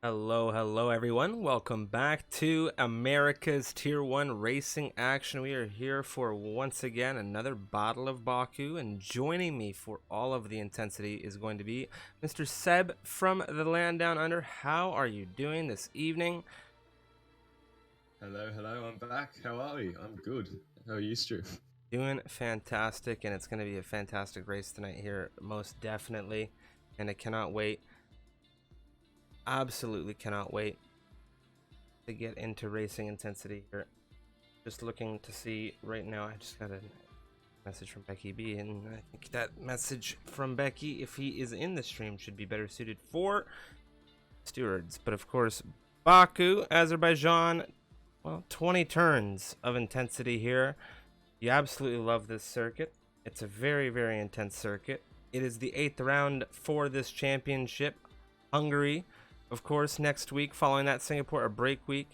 Hello everyone. Welcome back to America's Tier 1 racing action. We are here for once again another Battle of Baku, and joining me for all of the intensity is going to be Mr. Seb from the land down under. How are you doing this evening? Hello, I'm back. How are we? I'm good. How are you, Stu? Doing fantastic, and it's going to be a fantastic race tonight here, most definitely, and I cannot wait. Absolutely cannot wait to get into racing intensity here. Just looking to see right now. I just got a message from Becky B, and I think that message from Becky, if he is in the stream, should be better suited for stewards. But of course, Baku, Azerbaijan, well, 20 turns of intensity here. You absolutely love this circuit. It's a very, very intense circuit. It is the 8th round for this championship. Hungary, of course, next week. Following that, Singapore, a break week.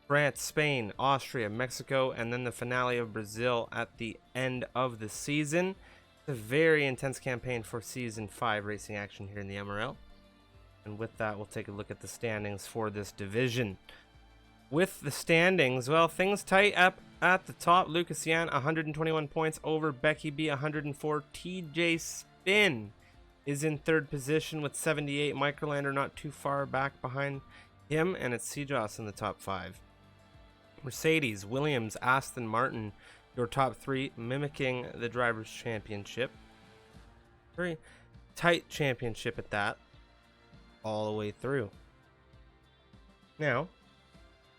France, Spain, Austria, Mexico, and then the finale of Brazil at the end of the season. It's a very intense campaign for Season 5 racing action here in the MRL. And with that, we'll take a look at the standings for this division. With the standings, well, things tight up at the top. Lucas Yan, 121 points over Becky B, 104. TJ Spin is in third position with 78. Microlander not too far back behind him, and it's CEST in the top 5. Mercedes, Williams, Aston Martin, your top 3, mimicking the Drivers' Championship. Very tight championship at that, all the way through. Now,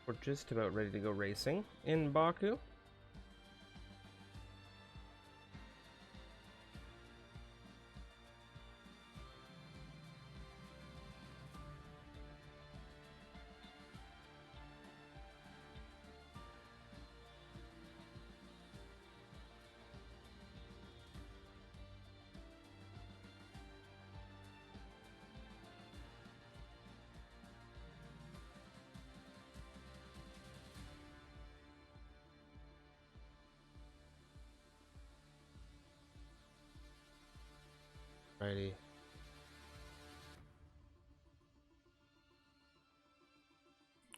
we're just about ready to go racing in Baku. 'Righty.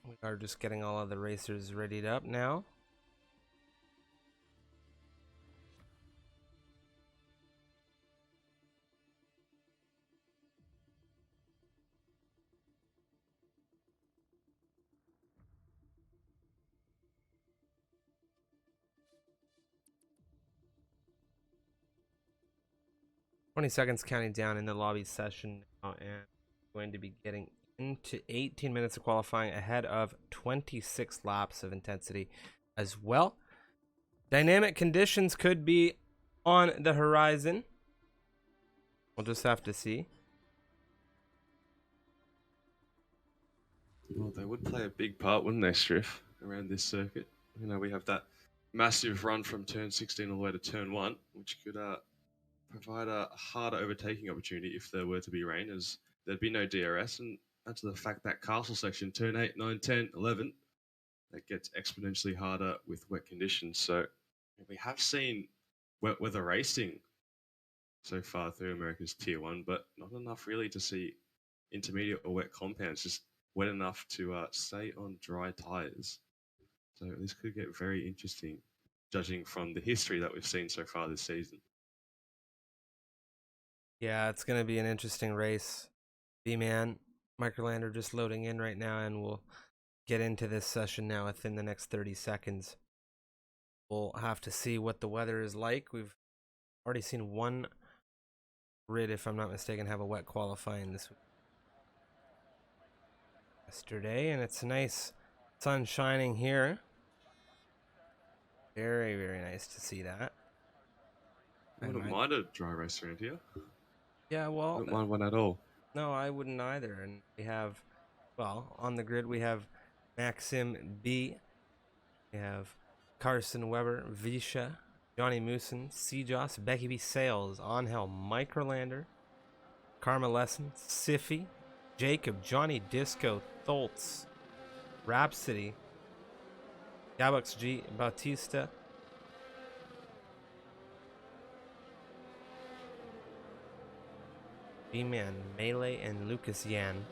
We are just getting all of the racers readied up now. Seconds counting down in the lobby session now, and going to be getting into 18 minutes of qualifying ahead of 26 laps of intensity as well. Dynamic conditions could be on the horizon. We'll just have to see. Well, they would play a big part, wouldn't they, Striff, around this circuit? You know, we have that massive run from turn 16 all the way to turn 1, which could provide a harder overtaking opportunity if there were to be rain, as there'd be no DRS, and add to the fact that castle section, turn 8, 9, 10, 11, that gets exponentially harder with wet conditions. So we have seen wet weather racing so far through America's Tier 1, but not enough really to see intermediate or wet compounds, just wet enough to stay on dry tyres. So this could get very interesting, judging from the history that we've seen so far this season. Yeah, it's going to be an interesting race. B-Man, Microlander just loading in right now, and we'll get into this session now within the next 30 seconds. We'll have to see what the weather is like. We've already seen one grid, if I'm not mistaken, have a wet qualifying this week. Yesterday, and it's nice sun shining here. Very, very nice to see that. I wouldn't mind a dry race around here. Yeah, well, I wouldn't mind one at all. No, I wouldn't either. And we have, well, on the grid we have Maxim B, we have Carson Weber, Visha, Johnny Mooson, CEST, Becky B Sales, Angel, Microlander, Karma Lesson, Siffy, Jacob, Johnny Disco, Tholtz, Rhapsody, Gabux G, Bautista, B-Man, Melee, and Lucas Yan.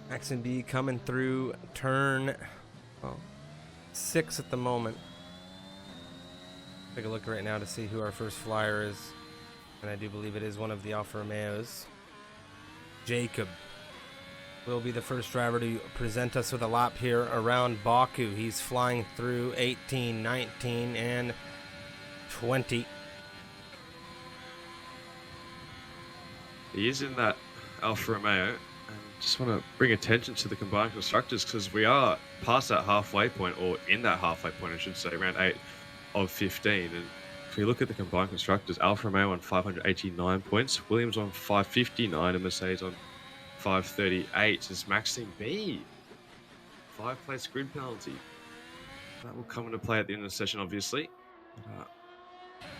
Max and B coming through turn 6 at the moment. Take a look right now to see who our first flyer is. And I do believe it is one of the Alfa Romeos. Jacob will be the first driver to present us with a lap here around Baku. He's flying through 18, 19, and 20. He is in that Alfa Romeo. And just want to bring attention to the combined constructors because we are past that halfway point, or in that halfway point, I should say, around 8 of 15. And if we look at the combined constructors, Alfa Romeo on 589 points, Williams on 559, and Mercedes on 538 is Maxime B. 5-place grid penalty. That will come into play at the end of the session, obviously.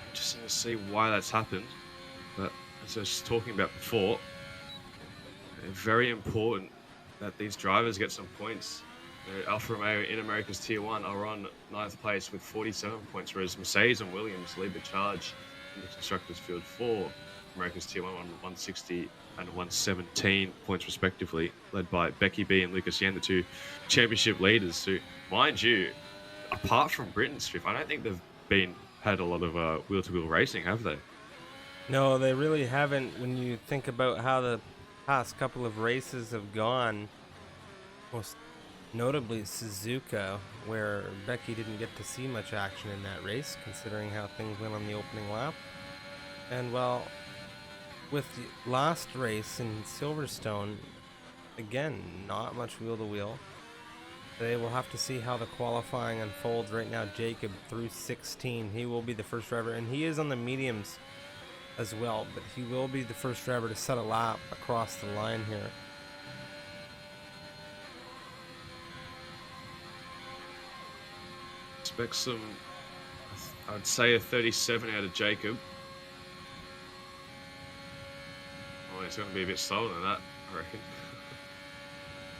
Interesting to see why that's happened. But as I was talking about before, very important that these drivers get some points. Alfa Romeo in America's Tier 1 are on 9th place with 47 points, whereas Mercedes and Williams lead the charge in the Constructors' Field for America's Tier 1 on 160 and 117 points respectively, led by Becky B and Lucas Yan, the two championship leaders who, mind you, apart from Britain's Striff, I don't think they've had a lot of wheel-to-wheel racing, have they? No, they really haven't. When you think about how the past couple of races have gone, most notably Suzuka, where Becky didn't get to see much action in that race, considering how things went on the opening lap. And well, with the last race in Silverstone, again, not much wheel-to-wheel. They will have to see how the qualifying unfolds. Right now, Jacob through 16. He will be the first driver, and he is on the mediums as well, but he will be the first driver to set a lap across the line here. Expect some, I'd say a 37 out of Jacob. Oh, it's going to be a bit slower than that, I reckon.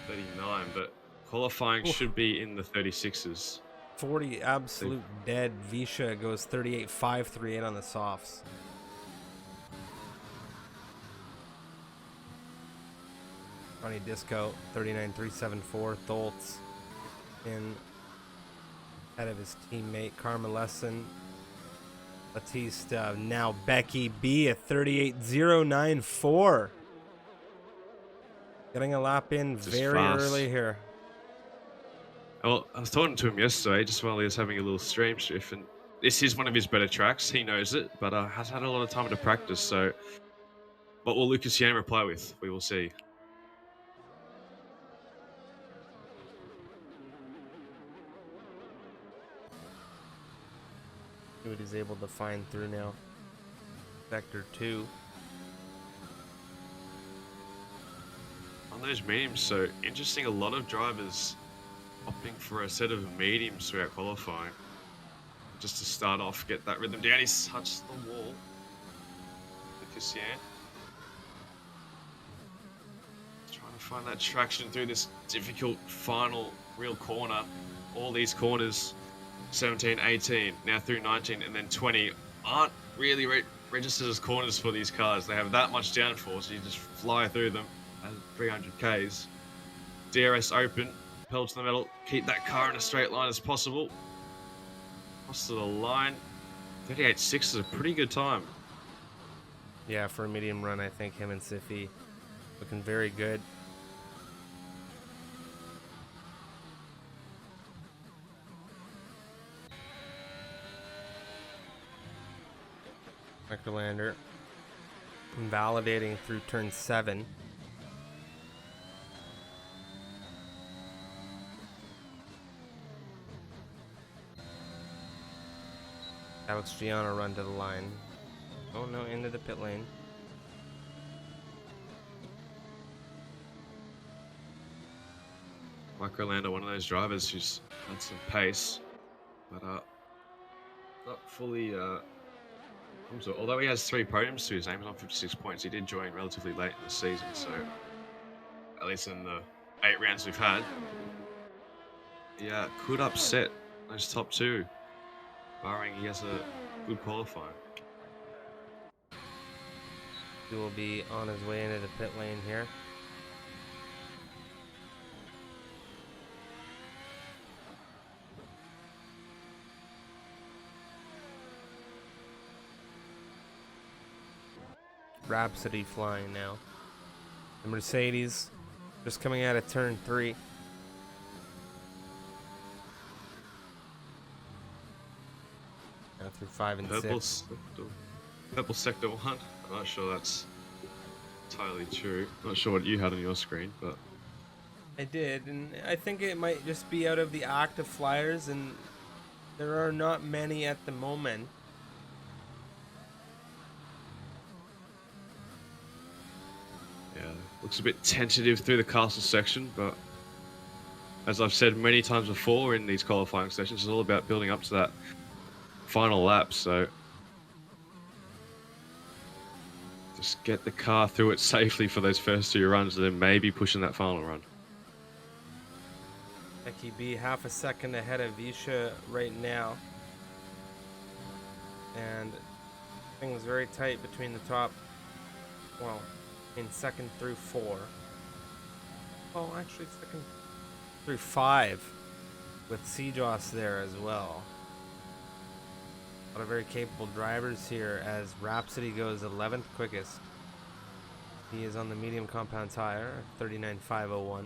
39, but qualifying should be in the 36s. 40 absolute dead. Visha goes 38.538 on the softs. Ronnie Disco 39.374. Tholtz in ahead of his teammate Carmelesson. Batista, now Becky B at 38.094. Getting a lap in Just very fast. early here. Well, I was talking to him yesterday just while he was having a little stream shift, and this is one of his better tracks. He knows it, but has had a lot of time to practice. So, what will Lucas Yan reply with? We will see. See what he's able to find through now. Vector 2. On those mediums, so interesting. A lot of drivers opting for a set of mediums throughout qualifying, just to start off, get that rhythm down. He's touched the wall. Lucas Yan trying to find that traction through this difficult final real corner. All these corners, 17, 18, now through 19, and then 20, aren't really registered as corners for these cars. They have that much downforce, you just fly through them at 300 Ks. DRS open, pedal to the metal, keep that car in a straight line as possible. Cross to the line. 38.6 is a pretty good time. Yeah, for a medium run, I think him and Siffy looking very good. Microlander invalidating through turn 7. Alex Gianna run to the line. Oh no, into the pit lane. Microlander, one of those drivers who's had some pace, but not fully. Although he has 3 podiums to his name, he's on 56 points. He did join relatively late in the season, so at least in the 8 rounds we've had, yeah, could upset those top 2, barring he has a good qualifying. He will be on his way into the pit lane here. Rhapsody flying now. The Mercedes just coming out of turn 3. Now through 5 and 6. Purple sector 1. I'm not sure that's entirely true. Not sure what you had on your screen, but I did, and I think it might just be out of the active flyers, and there are not many at the moment. yeah, looks a bit tentative through the castle section, but as I've said many times before in these qualifying sessions, it's all about building up to that final lap, so just get the car through it safely for those first 2 runs, and then maybe pushing that final run. Becky B half a second ahead of Visha right now. And things very tight between the top, well, in second through 4. Oh, actually second through 5 with CJOS there as well. A lot of very capable drivers here as Rhapsody goes 11th quickest. He is on the medium compound tire, 39.501.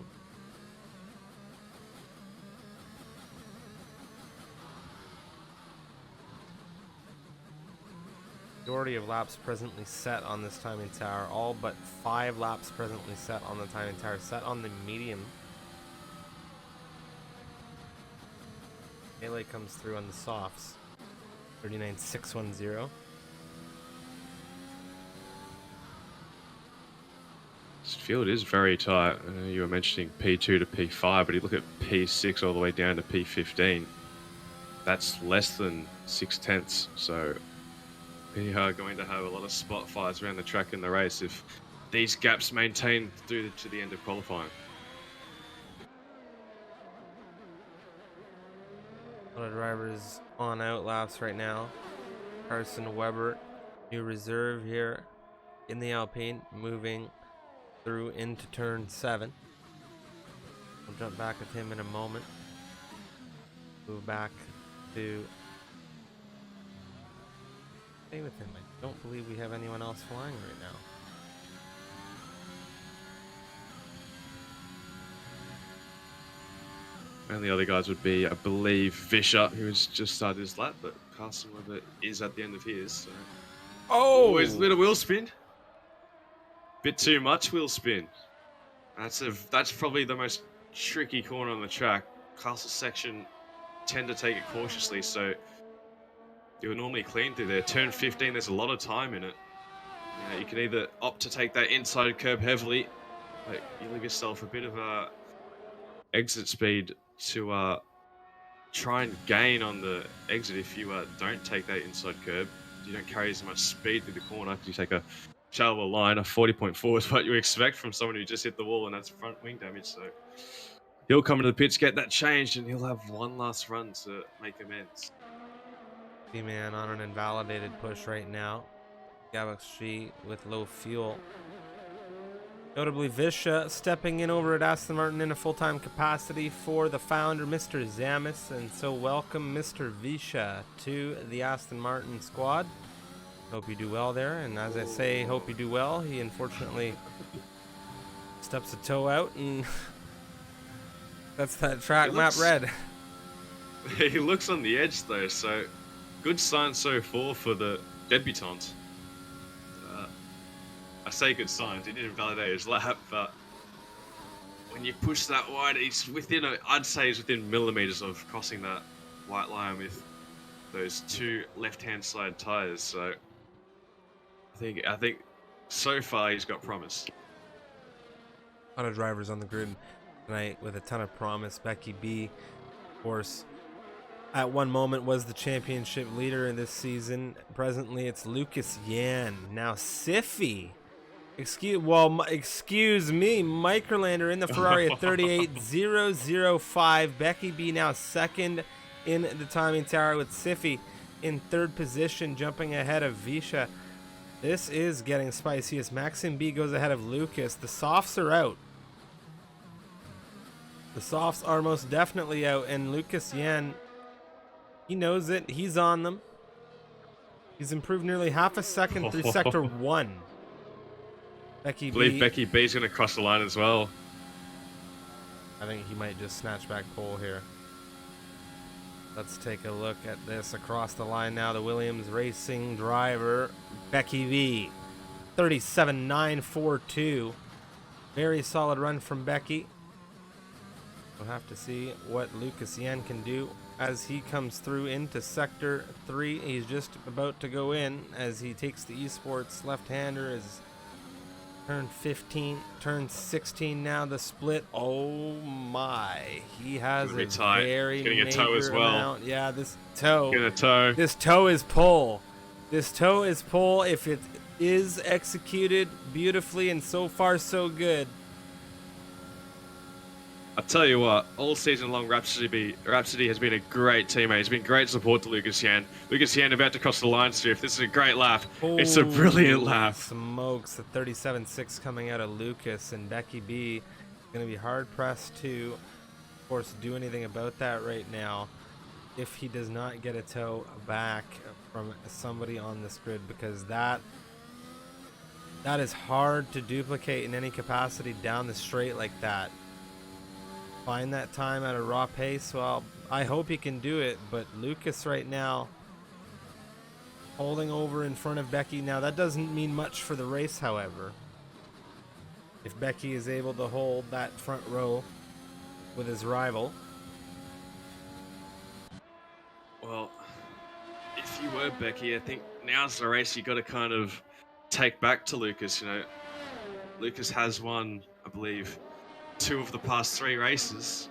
Majority of laps presently set on this timing tower, all but 5 laps presently set on the timing tower, set on the medium. Melee comes through on the softs, 39.610. This field is very tight. You were mentioning P2 to P5, but you look at P6 all the way down to P15. That's less than 6/10, so we are going to have a lot of spot fights around the track in the race if these gaps maintain through to the end of qualifying. A lot of drivers on out laps right now. Carson Weber, new reserve here in the Alpine, moving through into turn 7. We'll jump back with him in a moment. Move back to stay with him. I don't believe we have anyone else flying right now. And the other guys would be, I believe, Vischer, who has just started his lap, but Carson Weber is at the end of his. So. Oh! His little wheel spin. Bit too much wheel spin. That's probably the most tricky corner on the track. Castle section tend to take it cautiously, so you're normally clean through there. Turn 15, there's a lot of time in it. You can either opt to take that inside curb heavily, like you leave yourself a bit of a exit speed to try and gain on the exit if you don't take that inside curb. You don't carry as much speed through the corner because you take a shallower line. A 40.4 is what you expect from someone who just hit the wall, and that's front wing damage. So he'll come into the pits, get that changed, and he'll have one last run to make amends. D-Man on an invalidated push right now. Galaxy with low fuel. Notably, Visha stepping in over at Aston Martin in a full-time capacity for the founder, Mr. Zamis. And so welcome, Mr. Visha, to the Aston Martin squad. Hope you do well there. And as I say, hope you do well, he unfortunately steps a toe out, and that's that track map red. He looks on the edge, though, so good sign so far for the debutant. I say good signs, he didn't validate his lap, but when you push that wide, he's within, I'd say he's within millimeters of crossing that white line with those 2 left-hand side tires. So I think so far he's got promise. A lot of drivers on the grid tonight with a ton of promise. Becky B, of course, at one moment was the championship leader in this season. Presently, it's Lucas Yan. Now Siffy. Excuse me, Microlander in the Ferrari at 38.005. Becky B now second in the timing tower with Siffy in third position, jumping ahead of Visha. This is getting spicy as Maxim B goes ahead of Lucas. The softs are out. The softs are most definitely out, and Lucas Yan, he knows it. He's on them. He's improved nearly half a second through sector 1. Becky I believe B. Becky B's going to cross the line as well. I think he might just snatch back pole here. Let's take a look at this across the line now. The Williams Racing driver, Becky V. 37.942. Very solid run from Becky. We'll have to see what Lucas Yen can do as he comes through into Sector 3. He's just about to go in as he takes the esports left-hander. Is turn 15, turn 16 now, the split. Oh my. He has a very getting a toe major as well. amount. Yeah, this toe. Getting a toe. This toe is pull. This toe is pull if it is executed beautifully, and so far so good. I tell you what, all season long, Rhapsody has been a great teammate. He's been great support to Lucas Yan. Lucas Yan about to cross the line, Striff. This is a great lap. It's a brilliant lap. Smokes, the 37.6 coming out of Lucas, and Becky B is going to be hard pressed to, of course, do anything about that right now if he does not get a toe back from somebody on this grid, because that is hard to duplicate in any capacity down the straight like that. Find that time at a raw pace. Well, I hope he can do it, but Lucas right now holding over in front of Becky. Now that doesn't mean much for the race, however. If Becky is able to hold that front row with his rival. Well, if you were Becky, I think now's the race you got to kind of take back to Lucas. You know, Lucas has won, I believe, 2 of the past 3 races.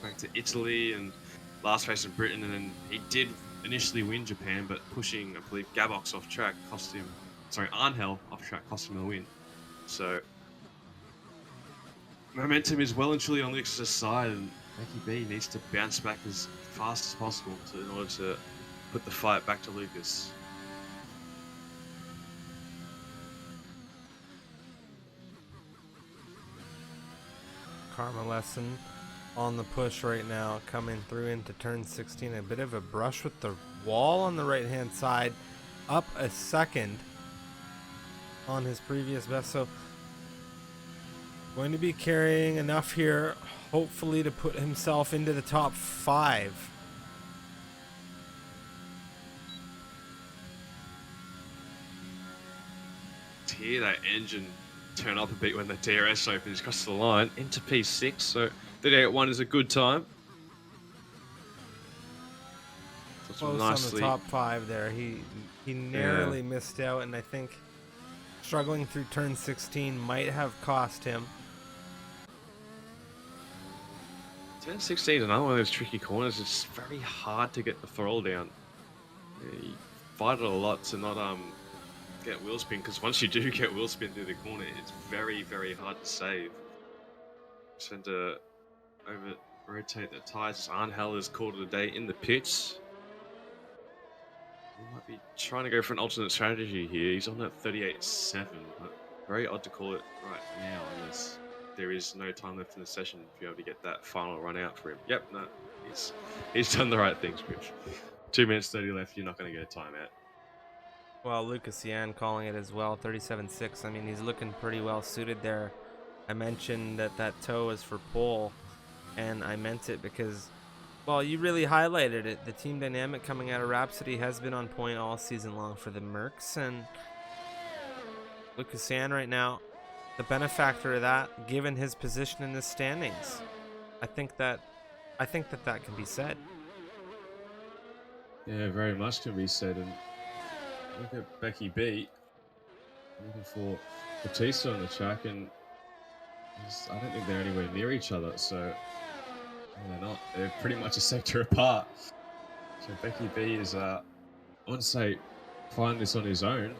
Back to Italy and last race in Britain, and then he did initially win Japan, but pushing, I believe, Gabox off track cost him, Arnhel off track cost him a win. So momentum is well and truly on Lucas' side, and Becky B needs to bounce back as fast as possible in order to put the fight back to Lucas. Karma Lesson on the push right now, coming through into turn 16. A bit of a brush with the wall on the right hand side, up a second on his previous best. So going to be carrying enough here, hopefully, to put himself into the top 5. To hear that engine turn up a bit when the DRS opens across the line into P6, so 38.1 is a good time. Close nicely on the top 5 there. He narrowly missed out, and I think struggling through turn 16 might have cost him. Turn 16 is another one of those tricky corners. It's very hard to get the throttle down. You fight it a lot to not get wheel spin, because once you do get wheel spin through the corner, it's very, very hard to save. Just had to rotate the tires. Arnhel is called it a day in the pits. He might be trying to go for an alternate strategy here. He's on at 38.7, but very odd to call it right now unless there is no time left in the session to be able to get that final run out for him. Yep, no, he's done the right things, Rich. 2 minutes 30 left, you're not going to get a timeout. Well, Lucas Yan calling it as well, 37.6. I mean, he's looking pretty well suited there. I mentioned that toe is for pole, and I meant it because, well, you really highlighted it. The team dynamic coming out of Rhapsody has been on point all season long for the Mercs, and Lucas Yan right now, the benefactor of that, given his position in the standings. I think that can be said. Yeah, very much can be said, and look at Becky B looking for Batista on the track, and I don't think they're anywhere near each other, so no, they're not. They're pretty much a sector apart. So Becky B is, I wouldn't say find this on his own.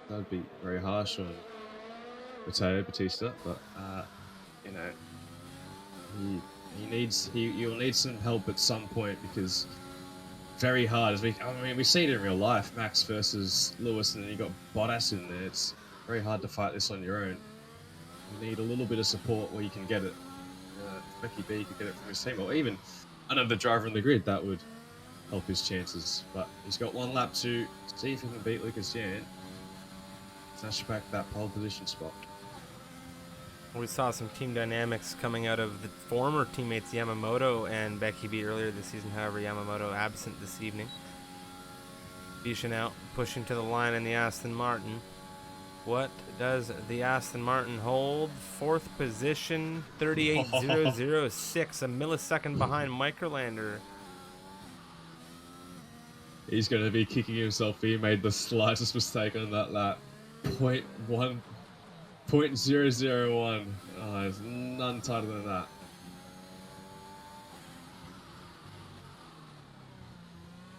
That would be very harsh on Batista, but you know, you'll need some help at some point, because very hard. We see it in real life. Max versus Lewis, and then you got Bottas in there. It's very hard to fight this on your own. You need a little bit of support where you can get it. Becky B could get it from his team, or even another driver in the grid. That would help his chances. But he's got 1 lap to see if he can beat Lucas Yan. snatch back that pole position spot. We saw some team dynamics coming out of the former teammates Yamamoto and Becky B earlier this season. However, Yamamoto absent this evening. Bishan out, pushing to the line in the Aston Martin. What does the Aston Martin hold? Fourth position, 38.006, a millisecond behind Microlander. He's going to be kicking himself. He made the slightest mistake on that lap. 0.001. Oh, there's none tighter than that.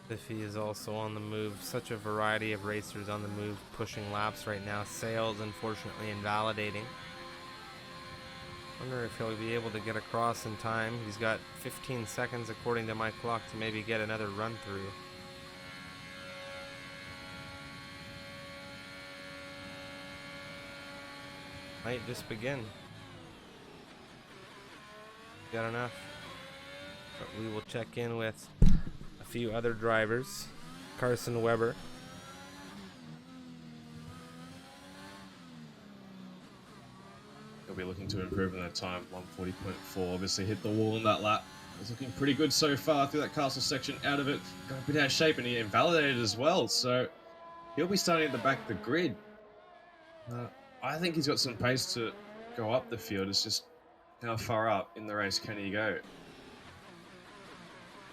Biffy is also on the move. Such a variety of racers on the move, pushing laps right now. Sales, unfortunately, invalidating. Wonder if he'll be able to get across in time. He's got 15 seconds, according to my clock, to maybe get another run through. Might just begin. Got enough. But we will check in with a few other drivers. Carson Weber. He'll be looking to improve in that time. 140.4. Obviously hit the wall in that lap. He's looking pretty good so far through that castle section. Out of it, got a bit out of shape, and he invalidated as well. So he'll be starting at the back of the grid. I think he's got some pace to go up the field. It's just how far up in the race can he go?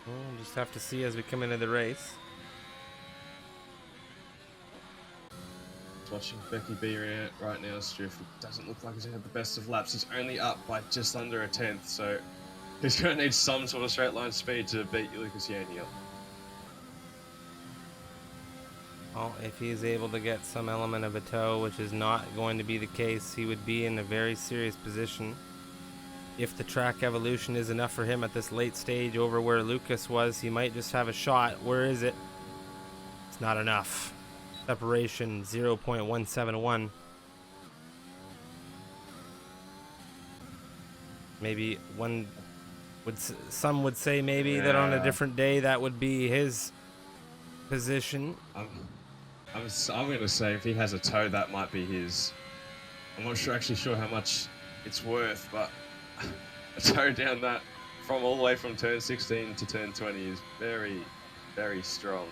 We'll just have to see as we come into the race. Watching Becky B right now, Striff. It doesn't look like he's had the best of laps. He's only up by just under a tenth, so he's going to need some sort of straight line speed to beat Lucas Yanniel. Well, if he is able to get some element of a tow, which is not going to be the case, he would be in a very serious position. If the track evolution is enough for him at this late stage over where Lucas was, he might just have a shot. Where is it? It's not enough. Separation 0.171. Maybe some would say maybe that on a different day that would be his position. I'm going to say if he has a tow, that might be his. I'm not actually sure how much it's worth, but a tow down that from all the way from turn 16 to turn 20 is very, very strong.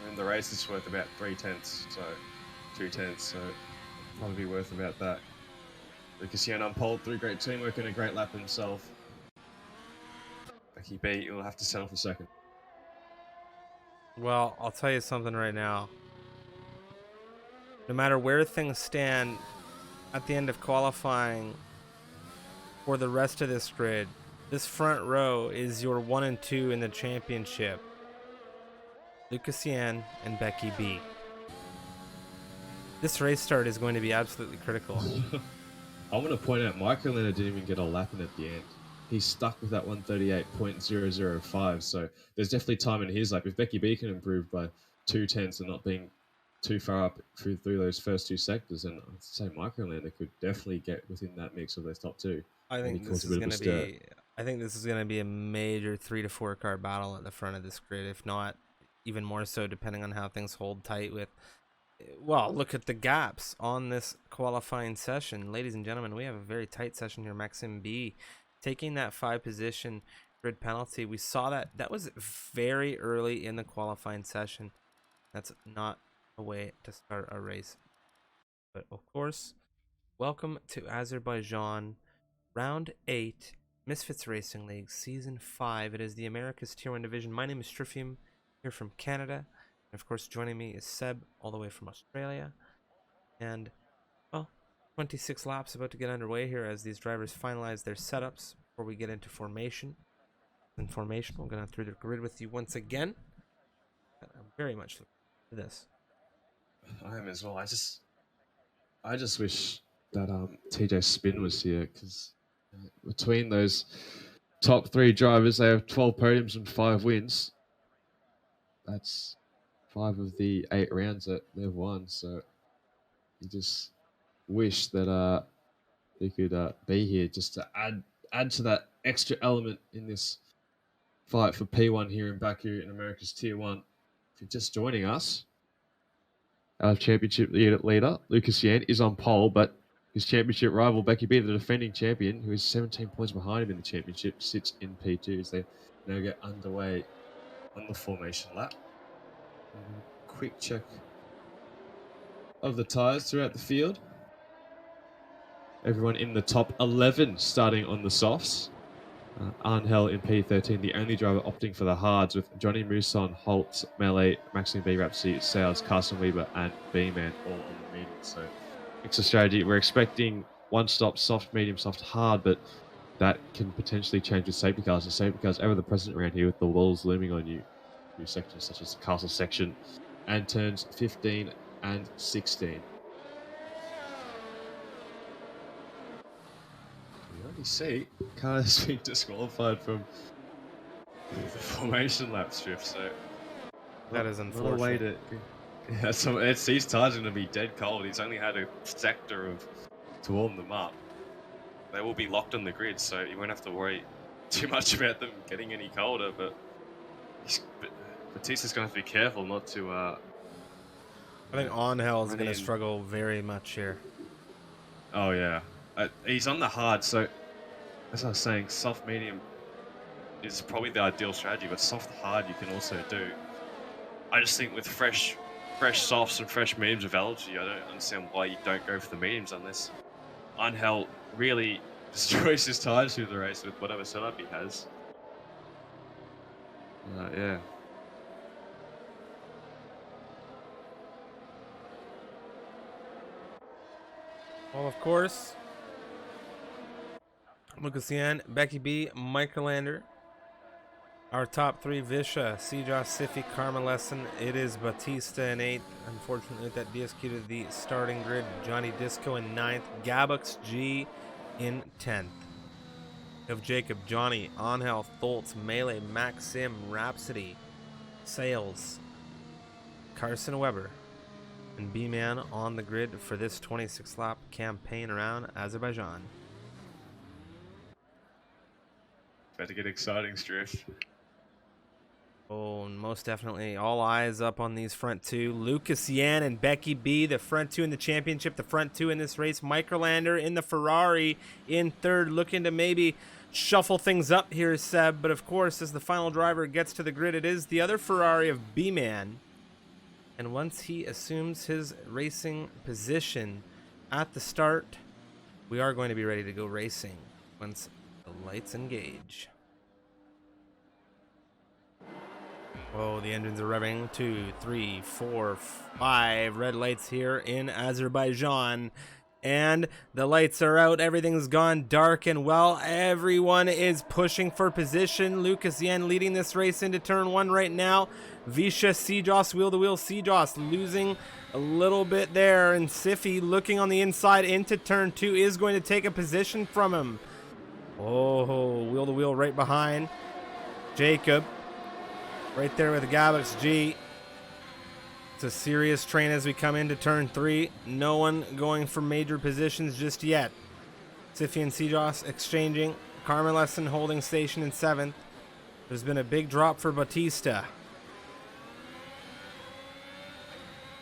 And the race is worth about 3/10, so 2/10, so probably be worth about that. Lucas Yanniel pulled through great teamwork and a great lap himself. Becky B, you'll have to settle for second. Well, I'll tell you something right now. No matter where things stand at the end of qualifying for the rest of this grid, this front row is your 1 and 2 in the championship. Lucas Yan and Becky B. This race start is going to be absolutely critical. I want to point out Microlander didn't even get a lap in at the end. He's stuck with that 138.005, so there's definitely time in his lap. If Becky B can improve by 2/10 and not being too far up through those first two sectors, and I'd say Microlander could definitely get within that mix of those top two. I think this is going to be. I think this is going to be a major 3 to 4 car battle at the front of this grid, if not even more so, depending on how things hold tight with. Well, look at the gaps on this qualifying session, ladies and gentlemen. We have a very tight session here. Maxim B taking that 5 position grid penalty. We saw that was very early in the qualifying session. That's not a way to start a race. But of course, welcome to Azerbaijan, round 8, Misfits Racing League, season 5. It is the America's Tier 1 division. My name is Strifium, here from Canada. And of course, joining me is Seb, all the way from Australia. And, well, 26 laps about to get underway here as these drivers finalize their setups before we get into formation. In formation, we're going through the grid with you once again. I'm very much looking forward to this. I am as well. I just wish that TJ Spin was here, because between those top 3 drivers, they have 12 podiums and 5 wins. That's 5 of the 8 rounds that they've won. So you just wish that he could be here just to add to that extra element in this fight for P1 here in Baku in America's Tier 1. If you're just joining us, championship leader, Lucas Yan, is on pole, but his championship rival, Becky B, the defending champion, who is 17 points behind him in the championship, sits in P2 as they now get underway on the formation lap. Quick check of the tyres throughout the field. Everyone in the top 11 starting on the softs. Angel in P13, the only driver opting for the hards, with Johnny Mousson, Holtz, Melee, Maxime B, Rapsy, Sales, Carson Weber, and B-Man all on the medium. So, mix of strategy. We're expecting one stop, soft, medium, soft, hard, but that can potentially change with safety cars. And safety cars ever the present around here with the walls looming on you. New sections such as the castle section and turns 15 and 16. You see, car has been disqualified from the formation lap strip, so that is unfortunate. These tires are going to be dead cold. He's only had a sector to warm them up. They will be locked on the grid, so you won't have to worry too much about them getting any colder. But Batista's going to have to be careful not to. I think Angel is going to struggle very much here. Oh yeah, he's on the hard, so. As I was saying, soft medium is probably the ideal strategy, but soft hard you can also do. I just think with fresh softs and fresh mediums available to you, I don't understand why you don't go for the mediums unless Angel really destroys his tires through the race with whatever setup he has. Yeah. Well, of course, Lucas Yan, Becky B, Microlander. Our top three: Visha, Sejoss, Siffy, Karma Lesson. It is Batista in 8th. Unfortunately, that DSQ to the starting grid. Johnny Disco in 9th. Gabux G in 10th. Of Jacob, Johnny, Angel, Tholtz, Melee, Maxim, Rhapsody, Sales, Carson Weber, and B-Man on the grid for this 26-lap campaign around Azerbaijan. About to get exciting, Striff. Oh, most definitely. All eyes up on these front two. Lucas Yan and Becky B, the front two in the championship, the front two in this race. Microlander in the Ferrari in 3rd, looking to maybe shuffle things up here, Seb. But of course, as the final driver gets to the grid, it is the other Ferrari of B-Man. And once he assumes his racing position at the start, we are going to be ready to go racing once the lights engage. Whoa, the engines are revving. 2, 3, 4, 5 red lights here in Azerbaijan. And the lights are out. Everything's gone dark, and well, everyone is pushing for position. Lucas Yan leading this race into turn 1 right now. Visha, Sejoss, wheel-to-wheel. Sejoss losing a little bit there, and Siffy looking on the inside into turn 2 is going to take a position from him. Oh, wheel-to-wheel right behind Jacob. Right there with Gabux G. It's a serious train as we come into turn 3. No one going for major positions just yet. Siffy and Sejoss exchanging. Karma Lesson holding station in 7th. There's been a big drop for Batista.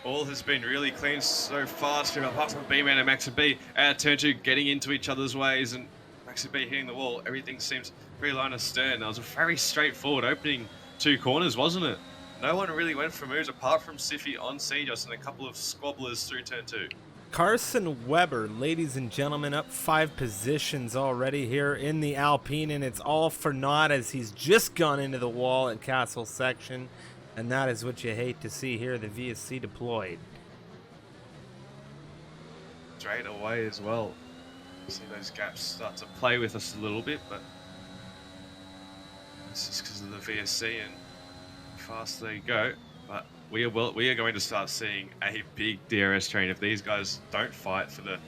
All has been really clean so far, apart from B-Man and Maxi B at turn 2 getting into each other's ways, and Maxi B hitting the wall. Everything seems very line of stern. That was a very straightforward opening 2 corners, wasn't it? No one really went for moves apart from Siffy on Sejoss and a couple of squabblers through turn 2. Carson Weber, ladies and gentlemen, up 5 positions already here in the Alpine, and it's all for naught as he's just gone into the wall at Castle section, and that is what you hate to see here, the VSC deployed. Straight away as well. See those gaps start to play with us a little bit, but this is because of the VSC and fast they go. But we are going to start seeing a big DRS train if these guys don't fight for the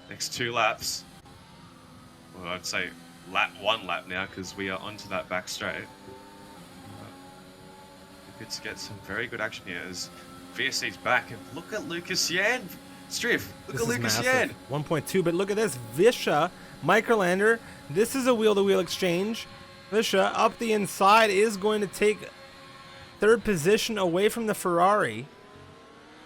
next 2 laps. Well, I'd say one lap now because we are onto that back straight. Good to get some very good action here as VSC's back, and look at Lucas Yan. Striff, look at Lucas Yan. 1.2, but look at this. Visha, Microlander, this is a wheel-to-wheel exchange. Visha up the inside is going to take 3rd position away from the Ferrari.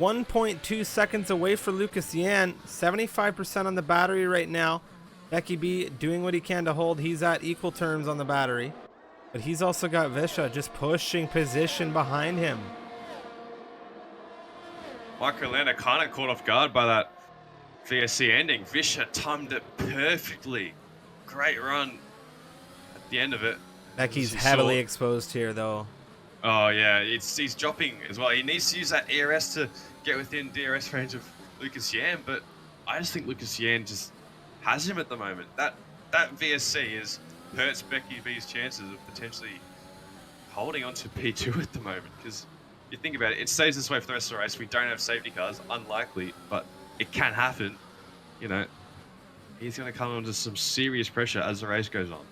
1.2 seconds away for Lucas Yan. 75% on the battery right now. Becky B doing what he can to hold. He's at equal terms on the battery. But he's also got Visha just pushing position behind him. Michael Lander kind of caught off guard by that VSC ending. Visha timed it perfectly. Great run at the end of it. Becky's heavily exposed here, though. Oh, yeah. He's dropping as well. He needs to use that ERS to get within DRS range of Lucas Yan, but I just think Lucas Yan just has him at the moment. That VSC hurts Becky B's chances of potentially holding on to P2 at the moment, because you think about it, it stays this way for the rest of the race. We don't have safety cars, unlikely, but it can happen. You know, he's going to come under some serious pressure as the race goes on.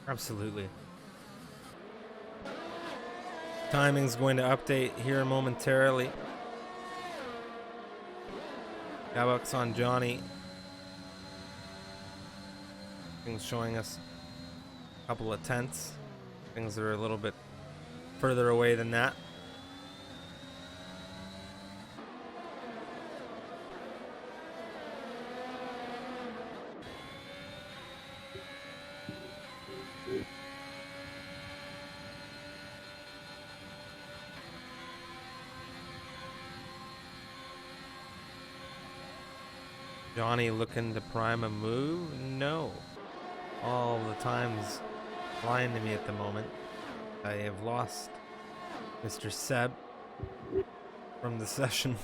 Absolutely. Timing's going to update here momentarily. Gabuck's on Johnny. Things showing us a couple of tenths. Things are a little bit further away than that. Johnny looking to prime a move? No. All the time's flying to me at the moment. I have lost Mr. Seb from the session.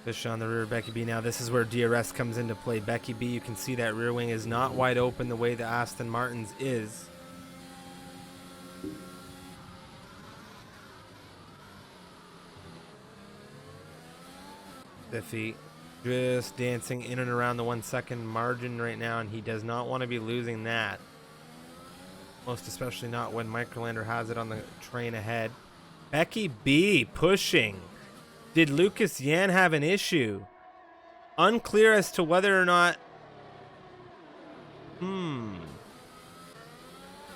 Fish on the rear of Becky B. Now this is where DRS comes into play. Becky B, you can see that rear wing is not wide open the way the Aston Martin's is. Biffy just dancing in and around the 1 second margin right now, and he does not want to be losing that. Most especially not when Microlander has it on the train ahead. Becky B pushing. Did Lucas Yan have an issue? Unclear as to whether or not...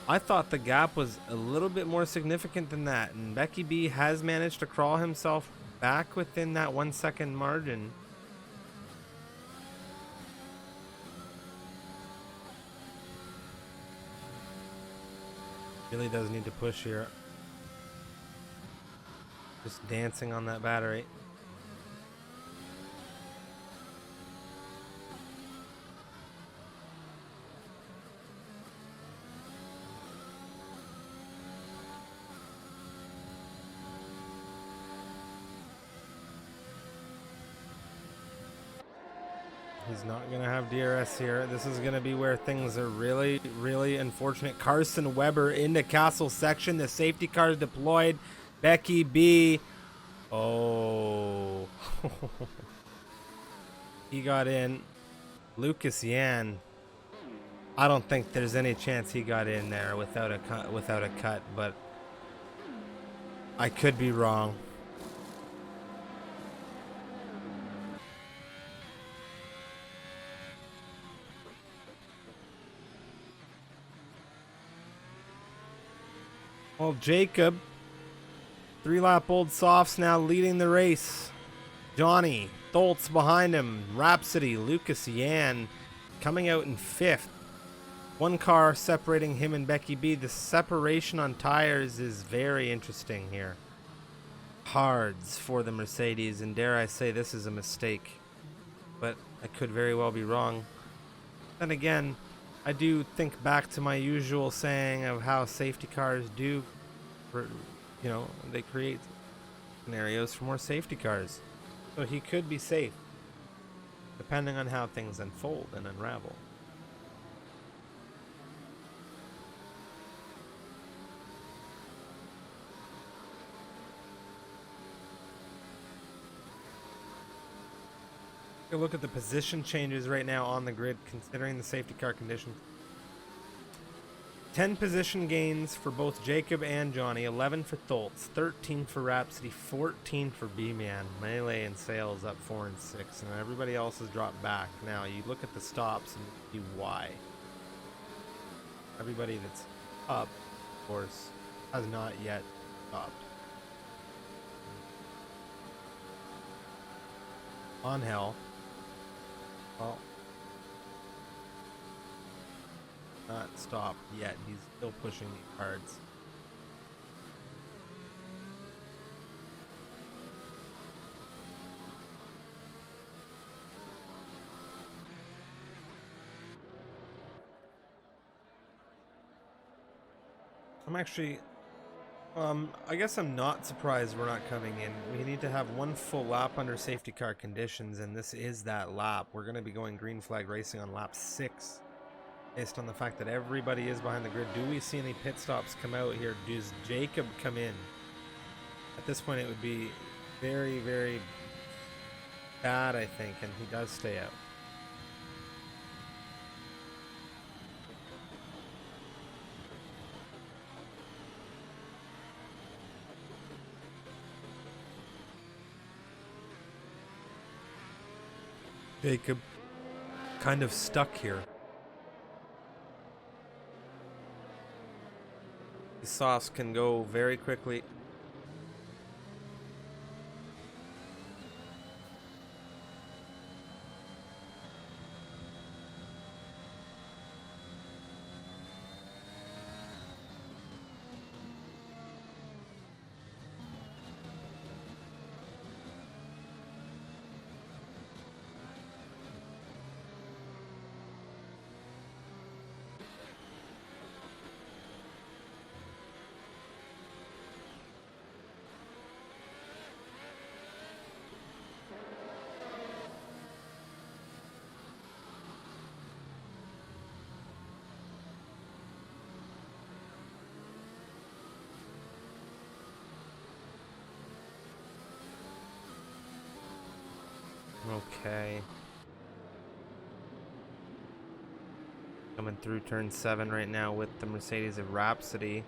I thought the gap was a little bit more significant than that, and Becky B has managed to crawl himself back within that 1 second margin. Really does need to push here. Just dancing on that battery. He's not going to have DRS here. This is going to be where things are really, really unfortunate. Carson Weber into Castle section. The safety car is deployed. Becky B. Oh. He got in. Lucas Yan. I don't think there's any chance he got in there without a cut, but I could be wrong. Well, Jacob, 3-lap old softs now leading the race. Johnny, Stoltz behind him. Rhapsody, Lucas Yan coming out in 5th. One car separating him and Becky B. The separation on tires is very interesting here. Hards for the Mercedes, and dare I say this is a mistake. But I could very well be wrong. Then again, I do think back to my usual saying of how safety cars do, they create scenarios for more safety cars. So he could be safe, depending on how things unfold and unravel. Take a look at the position changes right now on the grid, considering the safety car conditions. 10 position gains for both Jacob and Johnny, 11 for Stoltz, 13 for Rhapsody, 14 for B-Man. Melee and Sales up 4 and 6, and everybody else has dropped back. Now, you look at the stops and see why. Everybody that's up, of course, has not yet stopped. on hell. Well, not stopped yet. He's still pushing the cards. I'm actually, I guess I'm not surprised we're not coming in. We need to have one full lap under safety car conditions, and this is that lap. We're going to be going green flag racing on lap 6, based on the fact that everybody is behind the grid. Do we see any pit stops come out here? Does Jacob come in? At this point, it would be very, very bad, I think, and he does stay out. Jacob kind of stuck here. The sauce can go very quickly. Okay. Coming through turn 7 right now with the Mercedes of Rhapsody.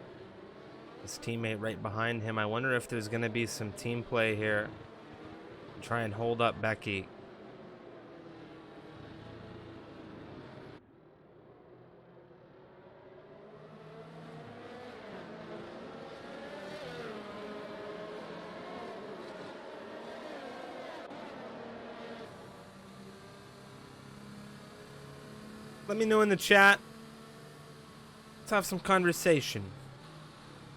His teammate right behind him. I wonder if there's going to be some team play here. Try and hold up Becky. Let me know in the chat. Let's have some conversation.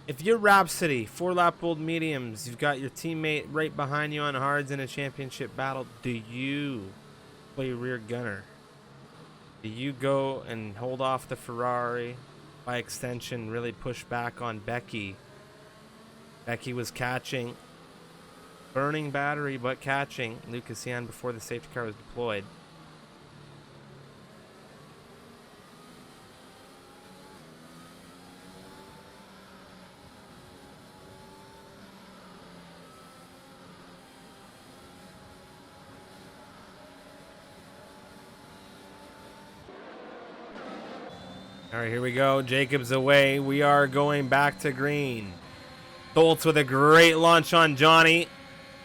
If you're Rhapsody, 4-lap old mediums, you've got your teammate right behind you on hards in a championship battle, do you play rear gunner? Do you go and hold off the Ferrari? By extension, really push back on Becky. Becky was catching. Burning battery, but catching Lucas Yan before the safety car was deployed. All right, here we go. Jacobs away. We are going back to green. Stoltz with a great launch on Johnny.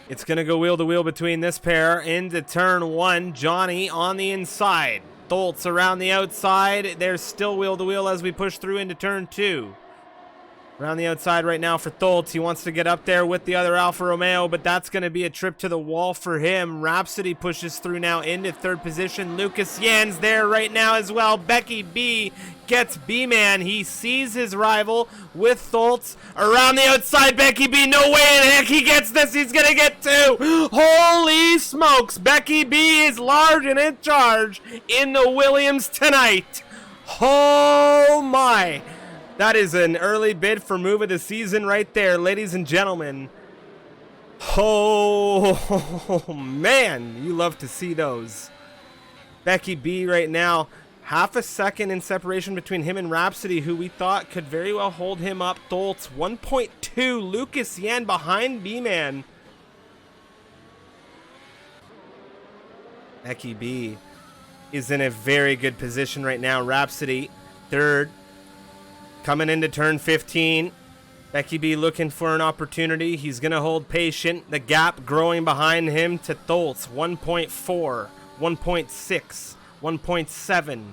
It's going to go wheel to wheel between this pair into turn 1. Johnny on the inside. Stoltz around the outside. There's still wheel to wheel as we push through into turn 2. Around the outside right now for Stoltz. He wants to get up there with the other Alfa Romeo, but that's going to be a trip to the wall for him. Rhapsody pushes through now into 3rd position. Lucas Yan's there right now as well. Becky B gets B-Man. He sees his rival with Stoltz. Around the outside, Becky B. No way in heck he gets this. He's going to get 2. Holy smokes. Becky B is large and in charge in the Williams tonight. Oh my. That is an early bid for move of the season right there, ladies and gentlemen. Oh, man, you love to see those. Becky B right now, half a second in separation between him and Rhapsody, who we thought could very well hold him up. Stoltz, 1.2. Lucas Yan behind B-Man. Becky B is in a very good position right now. Rhapsody, 3rd. Coming into turn 15, Becky B looking for an opportunity. He's going to hold patient. The gap growing behind him to Stoltz, 1.4, 1.6, 1.7.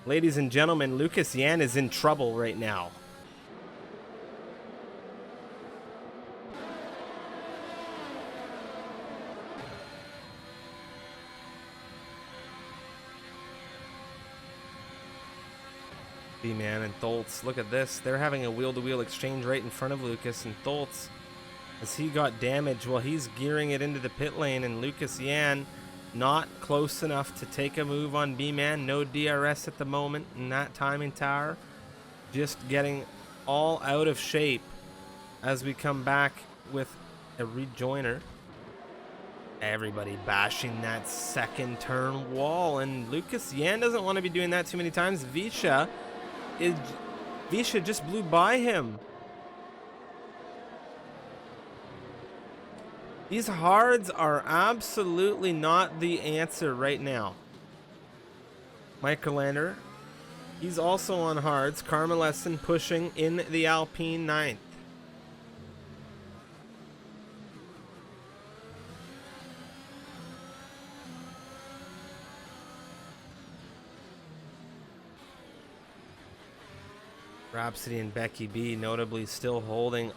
Ladies and gentlemen, Lucas Yan is in trouble right now. B-Man and Tholtz. Look at this. They're having a wheel-to-wheel exchange right in front of Lucas, and Tholtz, as he got damaged, well, he's gearing it into the pit lane, and Lucas Yan not close enough to take a move on B-Man. No DRS at the moment in that timing tower. Just getting all out of shape as we come back with a rejoiner. Everybody bashing that second turn wall, and Lucas Yan doesn't want to be doing that too many times. Visha just blew by him. These hards are absolutely not the answer right now. Microlander, he's also on hards. Carmelesson pushing in the Alpine 9th. Rhapsody and Becky B notably still holding.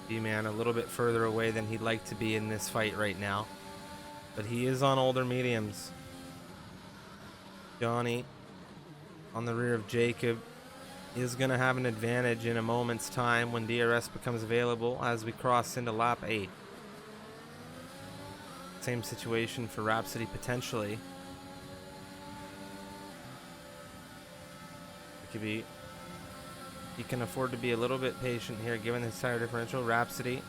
B-Man a little bit further away than he'd like to be in this fight right now. But he is on older mediums. Johnny on the rear of Jacob is going to have an advantage in a moment's time when DRS becomes available as we cross into lap 8. Same situation for Rhapsody potentially. It could be. He can afford to be a little bit patient here given his tire differential. Rhapsody.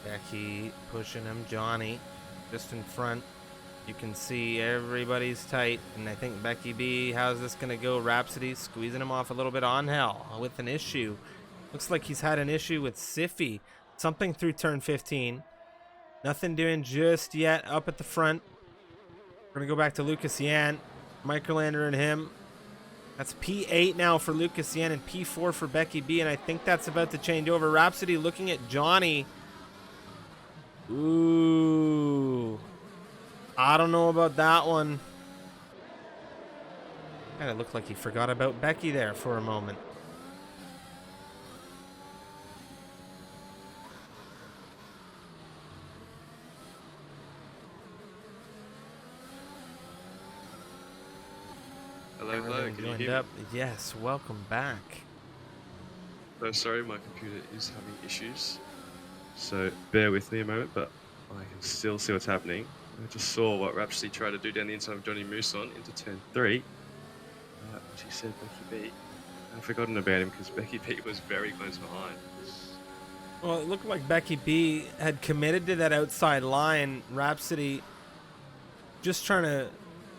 Becky pushing him. Johnny just in front. You can see everybody's tight, and I think Becky B, how's this going to go? Rhapsody squeezing him off a little bit on hell with an issue. Looks like he's had an issue with Siffy. Something through turn 15. Nothing doing just yet up at the front. We're going to go back to Lucas Yan. Microlander and him. That's P8 now for Lucas Yan and P4 for Becky B, and I think that's about to change over. Rhapsody looking at Johnny. Ooh. I don't know about that one. Kind of looked like he forgot about Becky there for a moment. Hello, can you hear me? Up. Yes, welcome back. So sorry, my computer is having issues. So bear with me a moment, but I can still see what's happening. I just saw what Rhapsody tried to do down the inside of Johnny Muson into turn 3. She said Becky B. I've forgotten about him because Becky B was very close behind. Well, it looked like Becky B had committed to that outside line. Rhapsody just trying to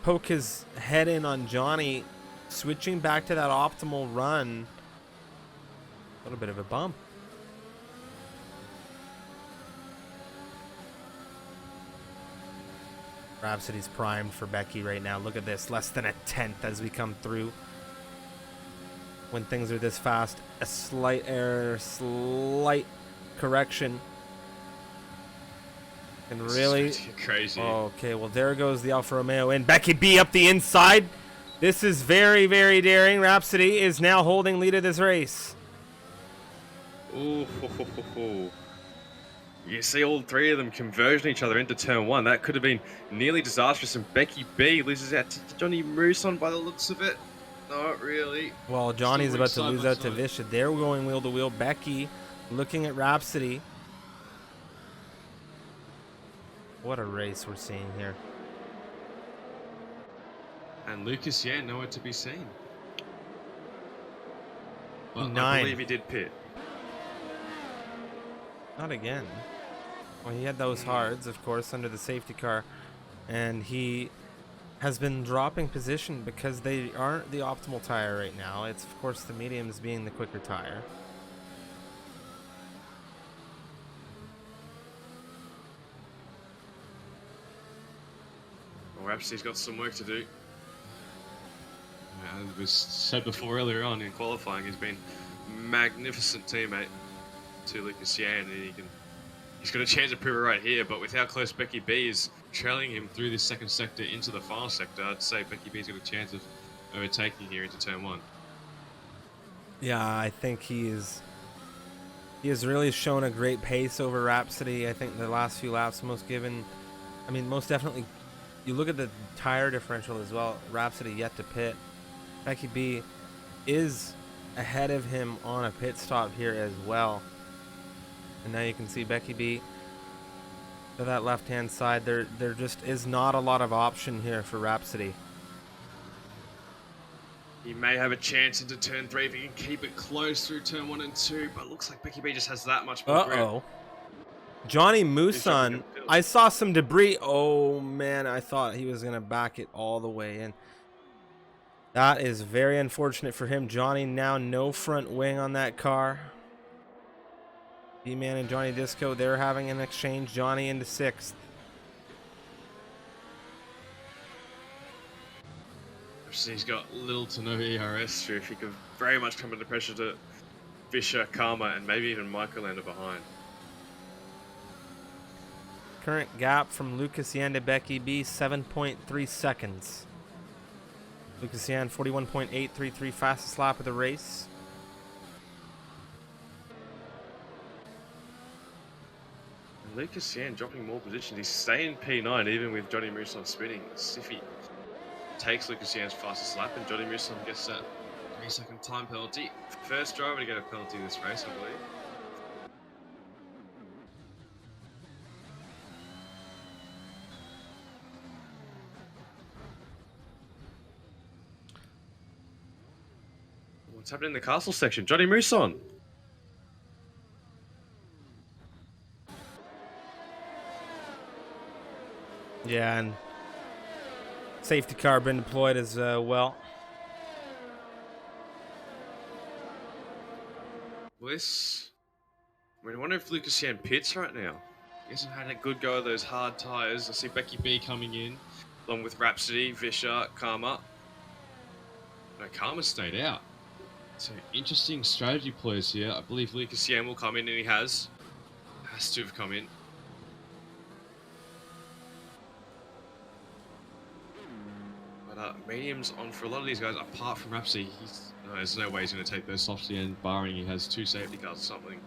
poke his head in on Johnny, switching back to that optimal run. A little bit of a bump. Rhapsody's primed for Becky right now. Look at this, less than a tenth as we come through. When things are this fast, a slight error, slight correction. And really crazy. Oh, okay, well there goes the Alfa Romeo and Becky B up the inside. This is very, very daring. Rhapsody is now holding lead of this race. Ooh, you see all three of them converging each other into turn 1. That could have been nearly disastrous, and Becky B loses out to Johnny Muson by the looks of it. Not really. Well, Johnny's about to lose out to Visha. They're going wheel to wheel. Becky looking at Rhapsody. What a race we're seeing here. And Lucas Yan nowhere to be seen. Well, 9. I believe he did pit. Not again. Well, he had those hards, of course, under the safety car. And he has been dropping position because they aren't the optimal tire right now. It's, of course, the mediums being the quicker tire. Well, Rhapsody's got some work to do. As was said before earlier on in qualifying, he's been a magnificent teammate to Lucas Yan, and he's got a chance to prove it right here. But with how close Becky B is trailing him through this second sector into the final sector, I'd say Becky B's got a chance of overtaking here into turn 1. Yeah, I think he's He has really shown a great pace over Rhapsody. I think the last few laps most definitely. You look at the tire differential as well. Rhapsody yet to pit. Becky B is ahead of him on a pit stop here as well. And now you can see Becky B to that left-hand side. There just is not a lot of option here for Rhapsody. He may have a chance into turn 3 if he can keep it close through turn 1 and 2, but it looks like Becky B just has that much more grip. Johnny Muson, I saw some debris. Oh man, I thought he was gonna back it all the way in. That is very unfortunate for him. Johnny now no front wing on that car. B-Man and Johnny Disco, they're having an exchange. Johnny into 6th. He's got little to no ERS through. If he could very much come under pressure to Fisher, Karma, and maybe even Michael Lander behind. Current gap from Lucas Yan to Becky B, 7.3 seconds. Lucas Yan, 41.833, fastest lap of the race. And Lucas Yan dropping more positions. He's staying P9 even with Johnny Muson spinning. Siffy takes Lucas Yan's fastest lap, and Johnny Muson gets that 3-second time penalty. First driver to get a penalty this race, I believe. What's happening in the castle section? Johnny Muson. Yeah, and safety car been deployed as well. I wonder if Lucas Yan pits right now. He hasn't had a good go of those hard tyres. I see Becky B coming in, along with Rhapsody, Visha, Karma. No, Karma stayed out. So interesting strategy plays here. I believe Lucas Yan will come in, and he has to have come in. But mediums on for a lot of these guys, apart from Rhapsody. There's no way he's going to take those softs again, barring he has 2 safety cars or something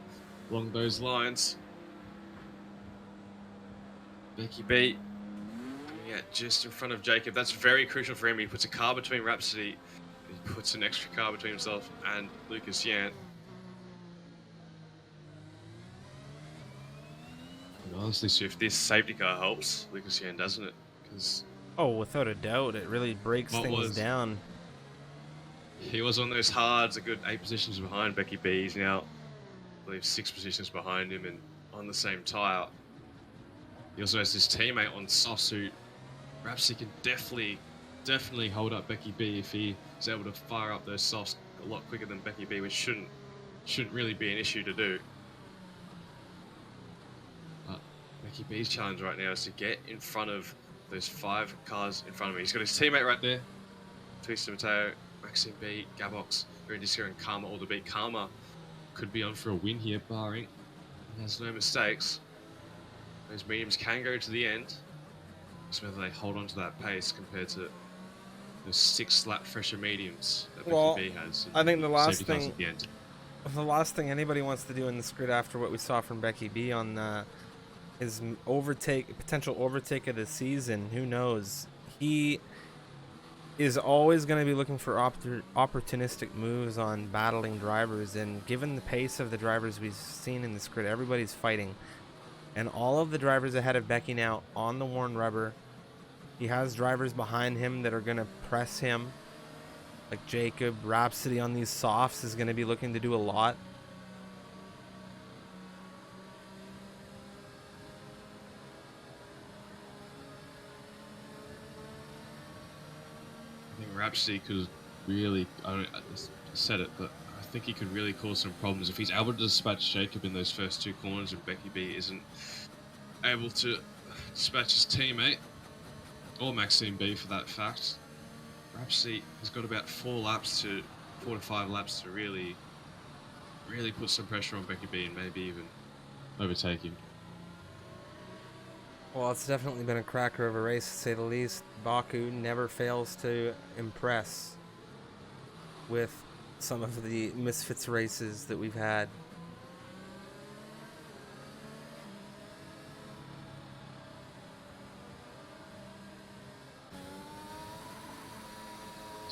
along those lines. Becky B, yeah, just in front of Jacob. That's very crucial for him. He puts a car between Rhapsody. He puts an extra car between himself and Lucas Yan. And honestly, so if this safety car helps Lucas Yan, doesn't it? Because without a doubt, it really breaks things down. He was on those hards, a good 8 positions behind Becky B. He's now, I believe, 6 positions behind him and on the same tyre. He also has his teammate on soft suit. Rhapsody can definitely hold up Becky B if he is able to fire up those softs a lot quicker than Becky B, which shouldn't really be an issue to do. But Becky B's challenge right now is to get in front of those 5 cars in front of him. He's got his teammate right there, Twista Mateo, Maxime B, Gabox, Green Disco, and Karma all to beat. Karma could be on for a win here, barring he has no mistakes. Those mediums can go to the end. It's whether they hold on to that pace compared to the 6 lap fresher mediums that Becky B has. I think the last thing anybody wants to do in this grid after what we saw from Becky B on his potential overtake of the season, who knows? He is always going to be looking for opportunistic moves on battling drivers, and given the pace of the drivers we've seen in this grid, everybody's fighting. And all of the drivers ahead of Becky now on the worn rubber. He has drivers behind him that are going to press him. Like Jacob, Rhapsody on these softs is going to be looking to do a lot. I think Rhapsody could really, I said it, but I think he could really cause some problems if he's able to dispatch Jacob in those first 2 corners and Becky B isn't able to dispatch his teammate, or Maxime B for that fact. Rhapsody has got about 4 to 5 laps to really put some pressure on Becky B and maybe even overtake him. Well, it's definitely been a cracker of a race, to say the least. Baku never fails to impress with some of the Misfits races that we've had.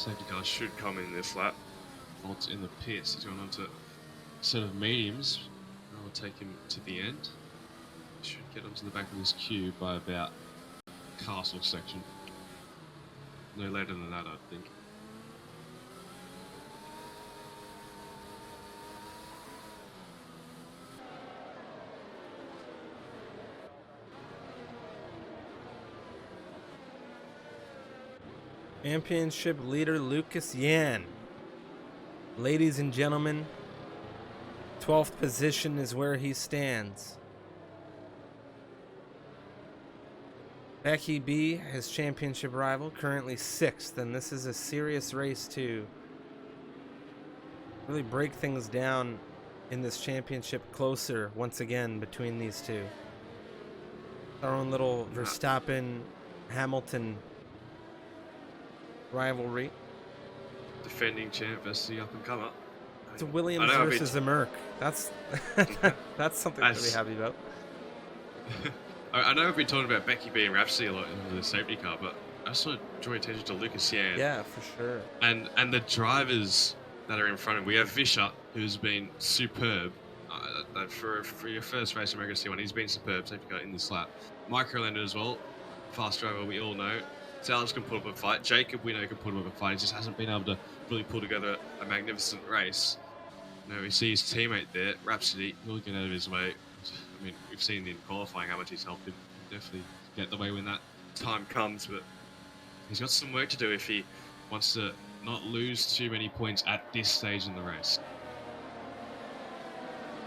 Safety car should come in this lap. Volt's in the pits. He's going on to a set of mediums. I'll take him to the end. Should get onto the back of this queue by about castle section. No later than that, I think. Championship leader Lucas Yan. Ladies and gentlemen, 12th position is where he stands. Becky B, his championship rival, currently 6th, and this is a serious race to really break things down in this championship closer once again between these two. Our own little Verstappen-Hamilton rivalry. Defending champ versus the up-and-comer. It's a Williams versus a Merc. That's that's something to be happy about. I know we've been talking about Becky B and Rhapsody a lot in the safety car, but I just want to draw attention to Lucas Yan. Yeah, for sure. And the drivers that are in front of him. We have Vischer, who's been superb. For your first race in America C1, he's been superb safety car in this lap. Microlander as well, fast driver, we all know. Sal's can put up a fight. Jacob, we know, can put up a fight. He just hasn't been able to really pull together a magnificent race. You know, we see his teammate there, Rhapsody, he'll get out of his way. I mean, we've seen in qualifying how much he's helped him. He'll definitely get the way when that time comes, but he's got some work to do if he wants to not lose too many points at this stage in the race.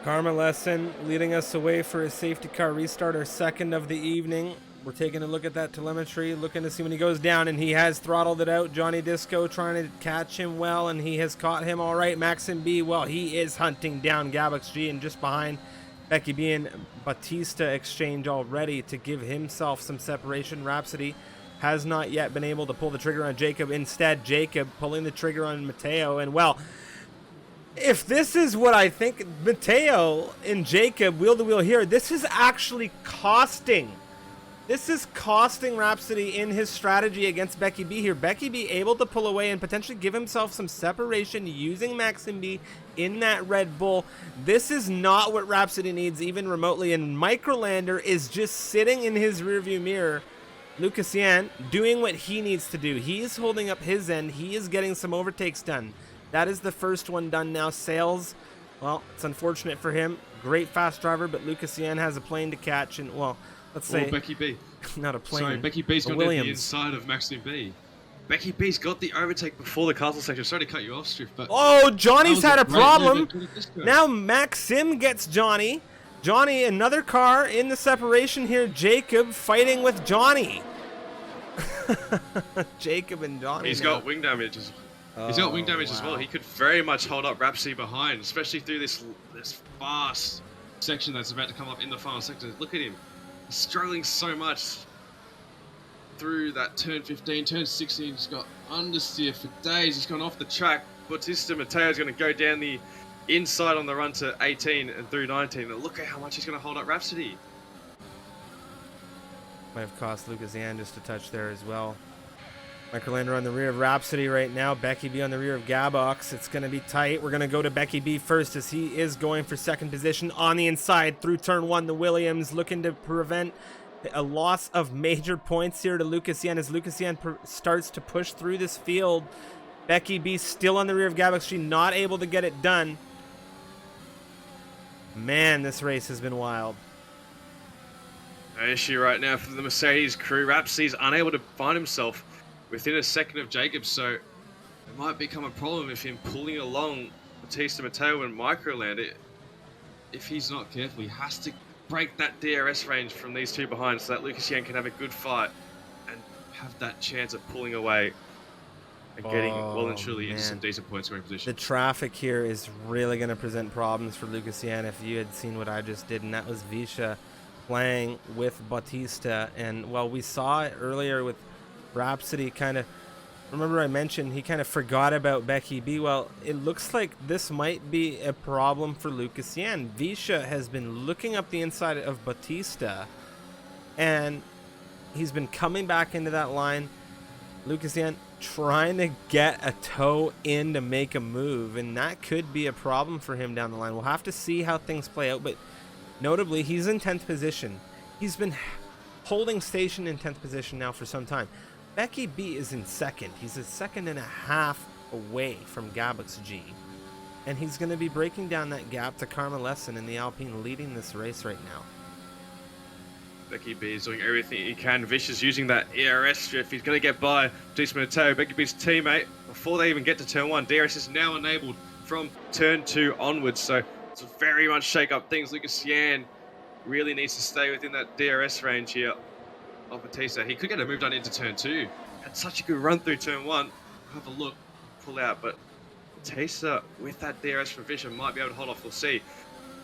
Karma Lesson leading us away for a safety car restart, our second of the evening. We're taking a look at that telemetry, looking to see when he goes down, and he has throttled it out. Johnny Disco trying to catch him well, and he has caught him all right. Maxim B, well, he is hunting down Gabox G, and just behind Becky B and Batista exchange already to give himself some separation. Rhapsody has not yet been able to pull the trigger on Jacob. Instead, Jacob pulling the trigger on Mateo, and well, if this is what I think, Mateo and Jacob wheel to wheel here, this is actually costing. This is costing Rhapsody in his strategy against Becky B here. Becky B able to pull away and potentially give himself some separation using Maxim B in that Red Bull. This is not what Rhapsody needs even remotely, and Microlander is just sitting in his rearview mirror. Lucas Yan doing what he needs to do. He's holding up his end. He is getting some overtakes done. That is the first one done now. Sales, well, it's unfortunate for him. Great fast driver, but Lucas Yan has a plane to catch, and well, let's say Becky B. Not a plane. Sorry, Becky B's got Williams. the inside of Maxim B. Becky B's got the overtake before the castle section. Sorry to cut you off, Striff, but oh, Johnny's had a problem. Now Maxim gets Johnny. Johnny, another car in the separation here. Jacob fighting with Johnny. Jacob and Johnny. He's got wing damage. He's got wing damage as well. He could very much hold up Rhapsody behind, especially through this fast section that's about to come up in the final sector. Look at him. He's struggling so much through that turn 15, turn 16. He's got understeer for days. He's gone off the track. Bautista Mateo's going to go down the inside on the run to 18 and through 19. And look at how much he's going to hold up Rhapsody. Might have cost Lucas Yan just a touch there as well. Microlander on the rear of Rhapsody right now. Becky B on the rear of Gabox. It's going to be tight. We're going to go to Becky B first as he is going for second position on the inside through turn 1. The Williams looking to prevent a loss of major points here to Lucas Yan as Lucas Yan starts to push through this field. Becky B still on the rear of Gabox. She not able to get it done. Man, this race has been wild. No issue right now for the Mercedes crew. Rhapsody's unable to find himself within a second of Jacob, so it might become a problem if him pulling along Bautista Mateo and Microlander. If he's not careful, he has to break that DRS range from these two behind so that Lucas Yan can have a good fight and have that chance of pulling away and getting well and truly into some decent point scoring position. The traffic here is really going to present problems for Lucas Yan if you had seen what I just did, and that was Vischer playing with Bautista. And well, we saw it earlier with Rhapsody kind of, remember I mentioned he kind of forgot about Becky B. Well, it looks like this might be a problem for Lucas Yan. Vischer has been looking up the inside of Bautista, and he's been coming back into that line. Lucas Yan trying to get a toe in to make a move, and that could be a problem for him down the line. We'll have to see how things play out, but notably, he's in 10th position. He's been holding station in 10th position now for some time. Becky B is in second. He's a second and a half away from Gabix G. And he's going to be breaking down that gap to Karma Lesson in the Alpine, leading this race right now. Becky B is doing everything he can. Vicious using that ERS drift. He's going to get by Jason Mateo, Becky B's teammate. Before they even get to turn 1, DRS is now enabled from turn 2 onwards. So it's very much shake up things. Lucas Yan really needs to stay within that DRS range here of Batista. He could get a move done into turn 2. Had such a good run through turn 1. Have a look, pull out, but Batista with that DRS from Fisher might be able to hold off. We'll see.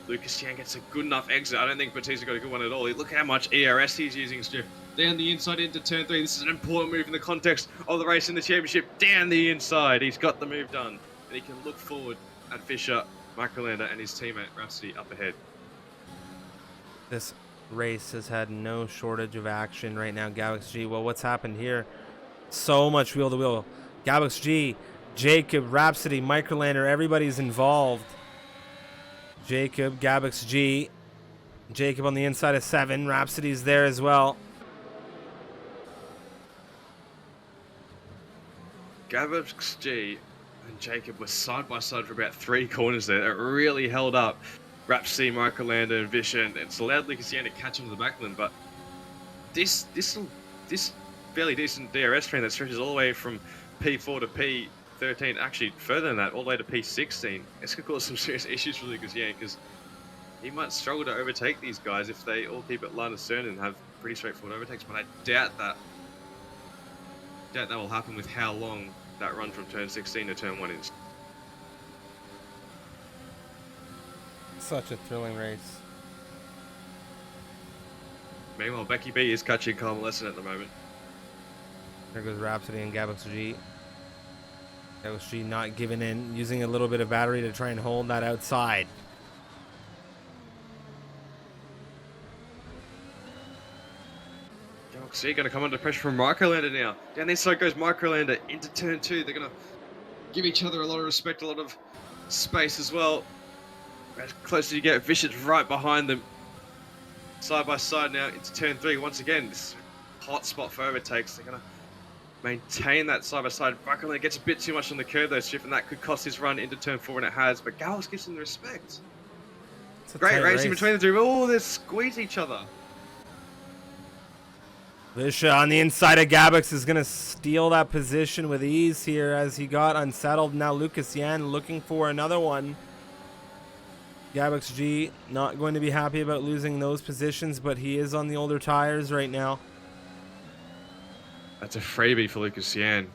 Lucas Yan gets a good enough exit. I don't think Batista got a good one at all. Look how much ERS he's using, Striff. Down the inside into turn 3. This is an important move in the context of the race in the championship. Down the inside. He's got the move done. And he can look forward at Fisher, Microlander, and his teammate Rhapsody up ahead. This race has had no shortage of action right now. Gabix G, well, what's happened here? So much wheel to wheel. Gabix G, Jacob, Rhapsody, Microlander, everybody's involved. Jacob, Gabix G, Jacob on the inside of 7. Rhapsody's there as well. Gabix G and Jacob were side by side for about 3 corners there. It really held up Rhapsody, Microlander, and Vision. It's allowed Lucas Yan to catch him to the backland, but this fairly decent DRS train that stretches all the way from P4 to P13, actually further than that, all the way to P16. It's going to cause some serious issues for Lucas Yan because he might struggle to overtake these guys if they all keep it line astern and have pretty straightforward overtakes, but I doubt that will happen with how long that run from turn 16 to turn 1 is. Such a thrilling race. Meanwhile, Becky B is catching Karma Lesson at the moment. There goes Rhapsody and Gabix G. Gabix G not giving in, using a little bit of battery to try and hold that outside. Gabix G going to come under pressure from Microlander now. Down this side goes Microlander into turn 2. They're going to give each other a lot of respect, a lot of space as well. As close as you get, Vicious right behind them. Side by side now into turn 3. Once again, this hot spot for overtakes. They're going to maintain that side by side. Microlander gets a bit too much on the curve though, Striff, and that could cost his run into turn 4, and it has. But Gals gives him the respect. Great racing between the two. Oh, they squeeze each other. Visha on the inside of Gabix is going to steal that position with ease here as he got unsettled. Now Lucas Yan looking for another one. Gabix G not going to be happy about losing those positions, but he is on the older tires right now. That's a freebie for Lucas Yan.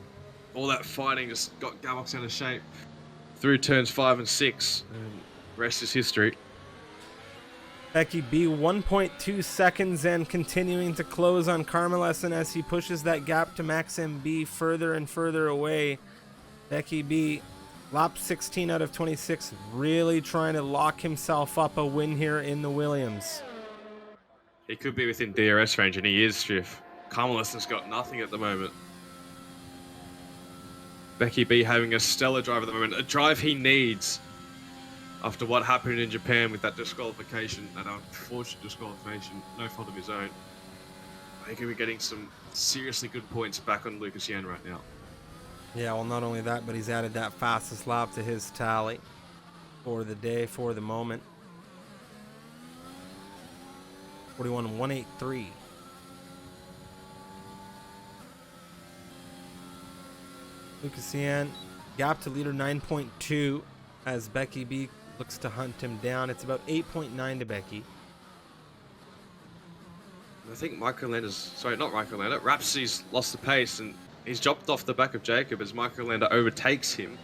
All that fighting just got Gabix out of shape through turns 5 and 6. And rest is history. Becky B 1.2 seconds and continuing to close on Karma Lesson as he pushes that gap to Max MB further and further away. Becky B, lap 16 out of 26, really trying to lock himself up a win here in the Williams. He could be within DRS range, and he is, Striff. Karma Lesson's got nothing at the moment. Becky B having a stellar drive at the moment, a drive he needs after what happened in Japan with that disqualification, that unfortunate disqualification, no fault of his own. I think he'll be getting some seriously good points back on Lucas Yan right now. Yeah, well, not only that, but he's added that fastest lap to his tally for the day, for the moment. 41.183. Lucas Yan, gap to leader 9.2 as Becky B looks to hunt him down. It's about 8.9 to Becky. I think Rhapsody's lost the pace and he's dropped off the back of Jacob as Microlander overtakes him.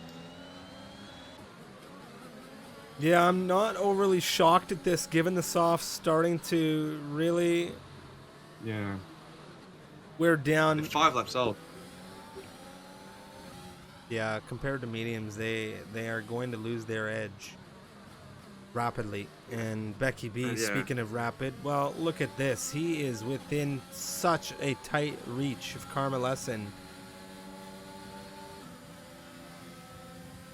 Yeah, I'm not overly shocked at this, given the softs starting to really wear down. They're 5 laps old. Yeah, compared to mediums, they are going to lose their edge rapidly. And Becky B, speaking of rapid, well, look at this. He is within such a tight reach of Karma Lesson.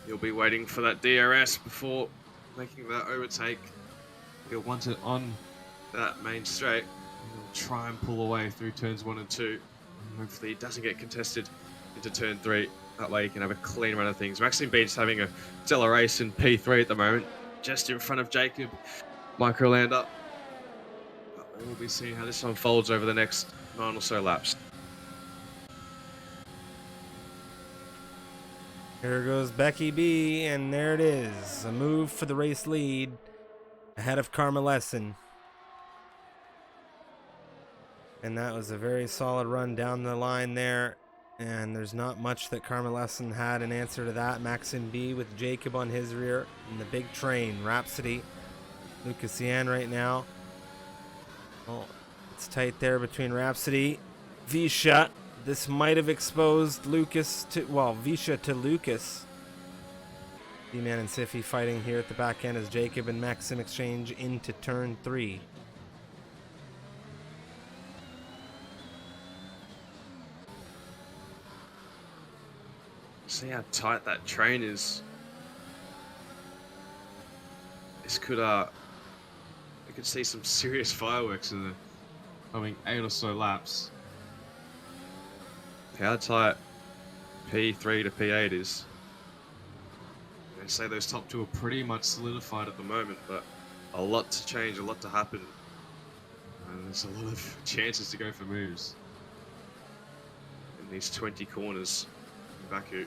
He'll be waiting for that DRS before making that overtake. He'll want it on that main straight. He'll try and pull away through turns 1 and 2. And hopefully he doesn't get contested into turn 3. That way he can have a clean run of things. Maxime B's having a stellar race in P3 at the moment, just in front of Jacob Microlander. We'll be seeing how this unfolds over the next 9 or so laps. Here goes Becky B, and there it is. A move for the race lead ahead of Carmelesson. And that was a very solid run down the line there. And there's not much that Carmelesson had in answer to that. Maxim B with Jacob on his rear. And the big train, Rhapsody. Lucas Yan right now. Oh, it's tight there between Rhapsody. Visha. This might have exposed Lucas to, well, Visha to Lucas. D-Man and Siffy fighting here at the back end as Jacob and Maxim exchange into turn 3. See how tight that train is. This could we could see some serious fireworks in the coming 8 or so laps. How tight P3 to P8 is. They say those top 2 are pretty much solidified at the moment, but a lot to change, a lot to happen. And there's a lot of chances to go for moves in these 20 corners in Baku.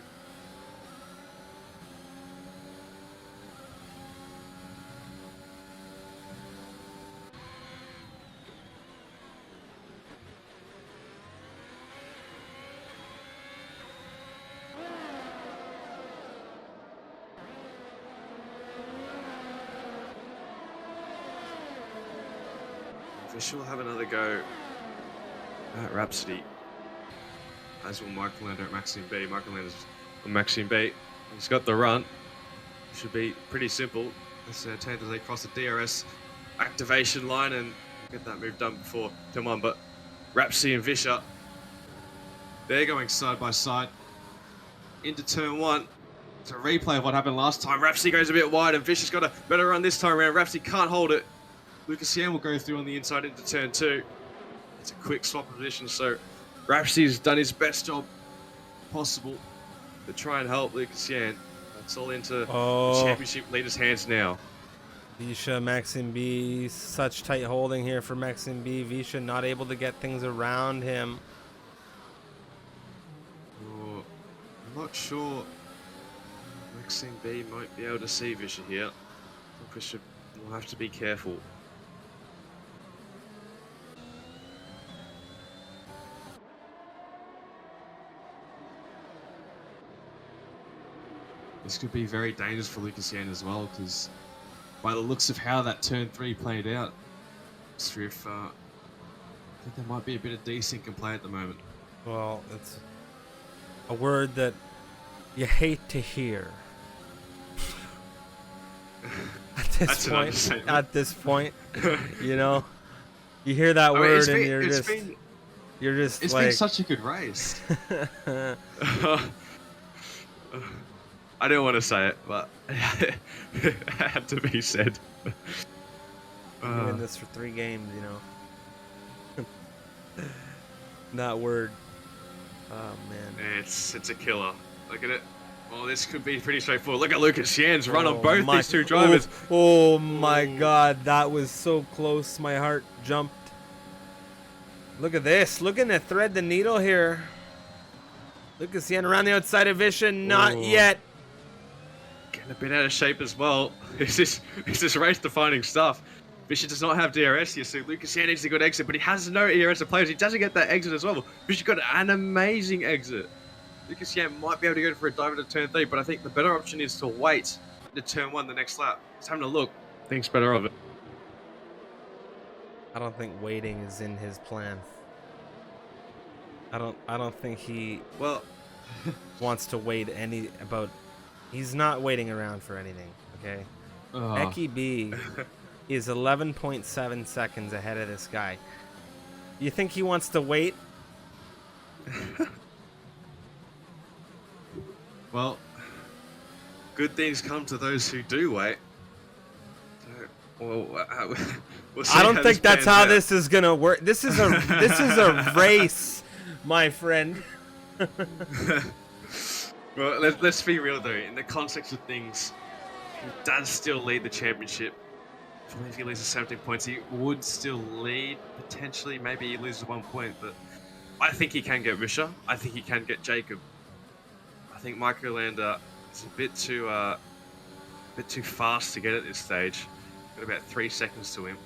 She'll have another go at Rhapsody, as will Microlander at Maxime B. Microlander's on Maxime B. He's got the run. Should be pretty simple. Let's attempt as they cross the DRS activation line and get that move done before turn 1. But Rhapsody and Visha, they're going side by side into turn 1. It's a replay of what happened last time. Rhapsody goes a bit wide and Visha's got a better run this time around. Rhapsody can't hold it. Lucas Yan will go through on the inside into turn 2. It's a quick swap of position, so Rhapsody's done his best job possible to try and help Lucas Yan. That's all into the championship leader's hands now. Visha, Maxim B, such tight holding here for Maxim B. Visha not able to get things around him. Oh, I'm not sure Maxim B might be able to see Visha here. I think we'll have to be careful. This could be very dangerous for Lucas Yan as well, because by the looks of how that turn 3 played out, Striff, I think there might be a bit of desync in play at the moment. Well, it's a word that you hate to hear. At this point, you know, you hear that word and you're just it's like, been such a good race. I didn't want to say it, but it had to be said. I'm doing this for 3 games, you know. That word. Oh man. It's a killer. Look at it. Oh, this could be pretty straightforward. Look at Lucas Yan's run on both these 2 drivers. Oh my God, that was so close. My heart jumped. Look at this. Looking to thread the needle here. Lucas Yan around the outside of Visha. Not yet. Getting a bit out of shape as well. This is race-defining stuff. Visha does not have DRS here, so Lucas Yan needs a good exit, but he has no ERS to play. He doesn't get that exit as well. Visha got an amazing exit. Lucas Yan might be able to go for a dive into turn 3, but I think the better option is to wait into turn 1 the next lap. Just having a look. Thinks better of it. I don't think waiting is in his plan. I don't think he wants to wait he's not waiting around for anything, okay? Becky B is 11.7 seconds ahead of this guy. You think he wants to wait? Well, good things come to those who do wait. So, well, we'll see I don't how think this that's pans how out. this is gonna work. This is a race, my friend. Well, let's be real though. In the context of things, he does still lead the championship. I believe he loses 17 points. He would still lead potentially. Maybe he loses 1 point, but I think he can get Risha. I think he can get Jacob. I think Microlander is a bit too fast to get at this stage. Got about 3 seconds to him.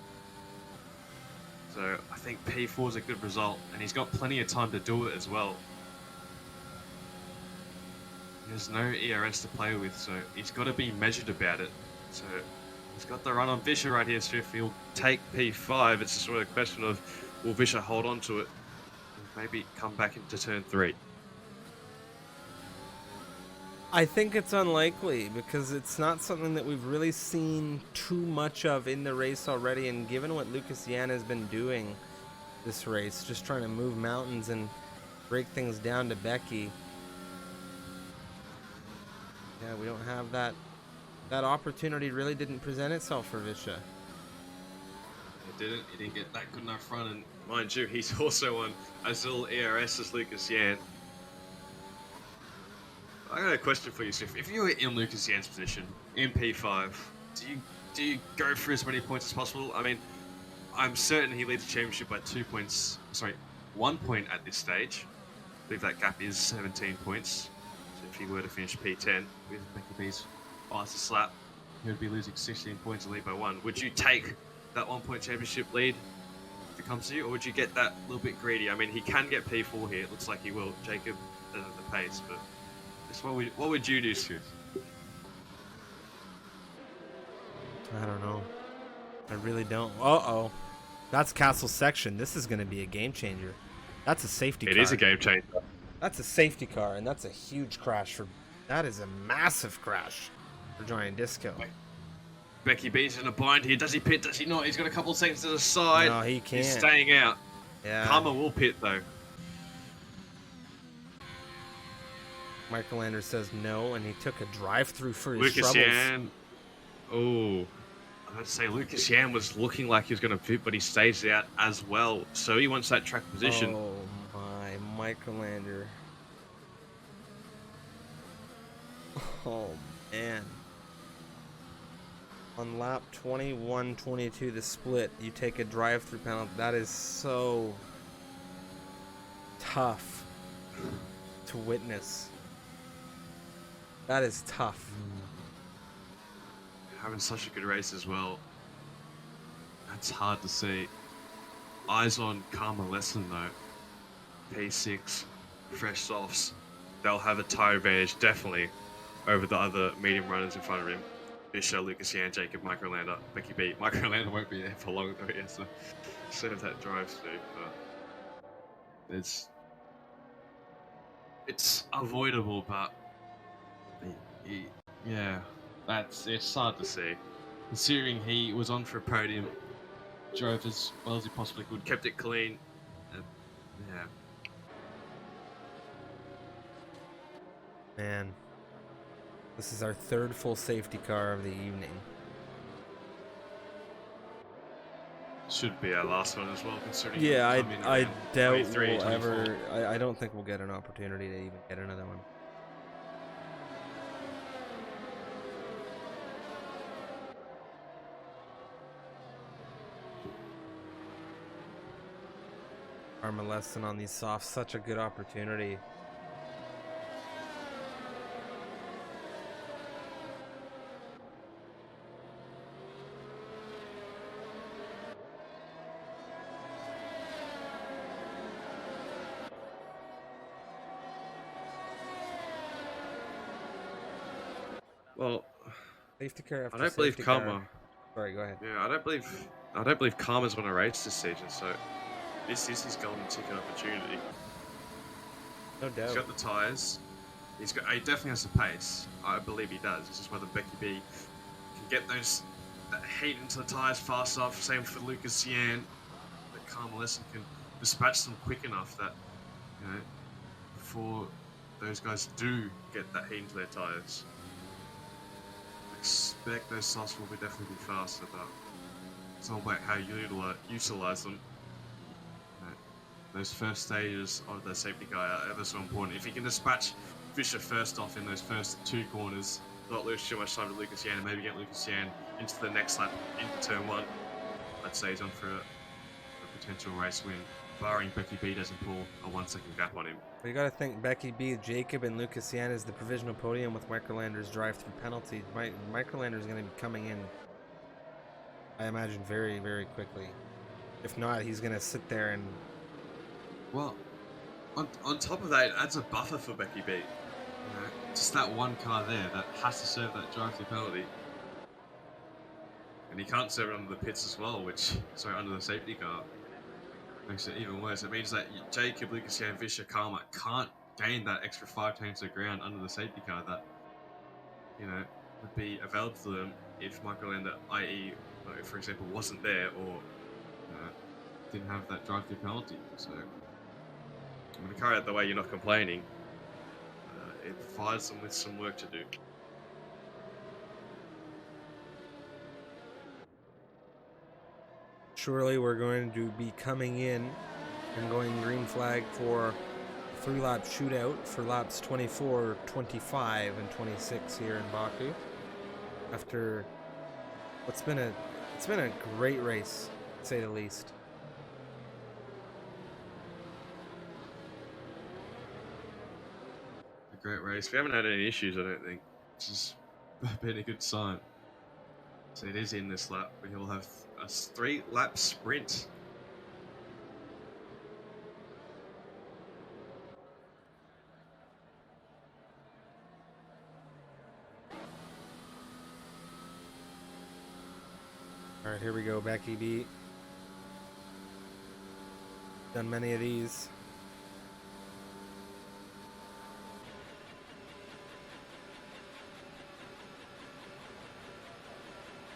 So I think P4 is a good result, and he's got plenty of time to do it as well. There's no ERS to play with, so he's got to be measured about it. So he's got the run on Visha right here, Striff. He'll take P5. It's just sort of a question of, will Visha hold on to it and maybe come back into turn 3? I think it's unlikely because it's not something that we've really seen too much of in the race already, and given what Lucas Yan has been doing this race, just trying to move mountains and break things down to Becky. Yeah, we don't have that opportunity. Really didn't present itself for Visha. He didn't get that good enough run, and mind you, he's also on as little ERS as Lucas Yan. I got a question for you, Striff. If you were in Lucas Yan's position, in P5, do you go for as many points as possible? I mean, I'm certain he leads the championship by 2 points. Sorry, 1 point at this stage. I believe that gap is 17 points. So if he were to finish P10 with Becky B's fastest slap, he would be losing 16 points and lead by 1. Would you take that 1 point championship lead if it comes to you, or would you get that little bit greedy? I mean, he can get P4 here. It looks like he will. Jacob doesn't have the pace, but what would you do, Stu? I don't know. I really don't. Uh-oh. That's Castle Section. This is going to be a game changer. That's a safety car. It is a game changer. That's a safety car, and that's a huge crash for... That is a massive crash for Giant Disco. Becky B's in a bind here. Does he pit? Does he not? He's got a couple of seconds to the side. No, he can't. He's staying out. Yeah. Karma will pit, though. Microlander says no, and he took a drive-through for his Lucas troubles. Yan. Oh. I had to say, Lucas Yan was looking like he was going to pit, but he stays out as well. So he wants that track position. Oh, my Microlander. Oh, man. On lap 21-22, the split, you take a drive-through penalty. That is so tough to witness. That is tough. Having such a good race as well. That's hard to see. Eyes on Karma Lesson though. P6, fresh softs. They'll have a tire advantage definitely over the other medium runners in front of him. Bishop, Lucas Yan, Jacob, Microlander, Becky B. Microlander won't be there for long though. He has to serve that drive through. But it's avoidable, but yeah, it's hard to see. Considering he was on for a podium, drove as well as he possibly could, kept it clean. Yeah. Man, this is our third full safety car of the evening. Should be our last one as well, considering. Yeah, I doubt we'll 23, ever. I don't think we'll get an opportunity to even get another one. Karma Lesson on these softs, such a good opportunity. Well, Safety car after I don't believe safety car. Karma. Sorry, go ahead. Yeah, I don't believe Karma's won a race this season, so this is his golden ticket opportunity. No doubt. He's got the tyres. He definitely has the pace. I believe he does. This is whether Becky B can get that heat into the tyres fast enough. Same for Lucas Yan. That Karma Lesson can dispatch them quick enough that, before those guys do get that heat into their tyres. expect those softs will definitely be faster, but it's all about how you utilize them. Those first stages of the safety car are ever so important. If you can dispatch Fisher first off in those first 2 corners, not lose too much time to Lucas Yan, and maybe get Lucas Yan into the next lap, into turn 1, I'd say he's on for a potential race win, barring Becky B doesn't pull a 1-second gap on him. We got to think Becky B, Jacob, and Lucas Yan is the provisional podium with Microlander's drive-through penalty. Microlander is going to be coming in, I imagine, very, very quickly. If not, he's going to sit there and... Well, on top of that, it adds a buffer for Becky B. Just that one car there that has to serve that drive-through penalty. And he can't serve it under the pits as well, under the safety car. Makes it even worse. It means that Jacob, Lucas Yan, Fisher, Karma can't gain that extra 5 times the ground under the safety car that, would be available to them if Microlander, i.e., for example, wasn't there or didn't have that drive-through penalty. So, I'm going to carry out the way you're not complaining. It provides them with some work to do. Surely we're going to be coming in and going green flag for 3-lap shootout for laps 24, 25, and 26 here in Baku. After it's been a great race, to say the least. A great race. We haven't had any issues, I don't think. Which has been a good sign. So it is in this lap. We will have a 3-lap sprint. All right, here we go. Becky B. Done many of these.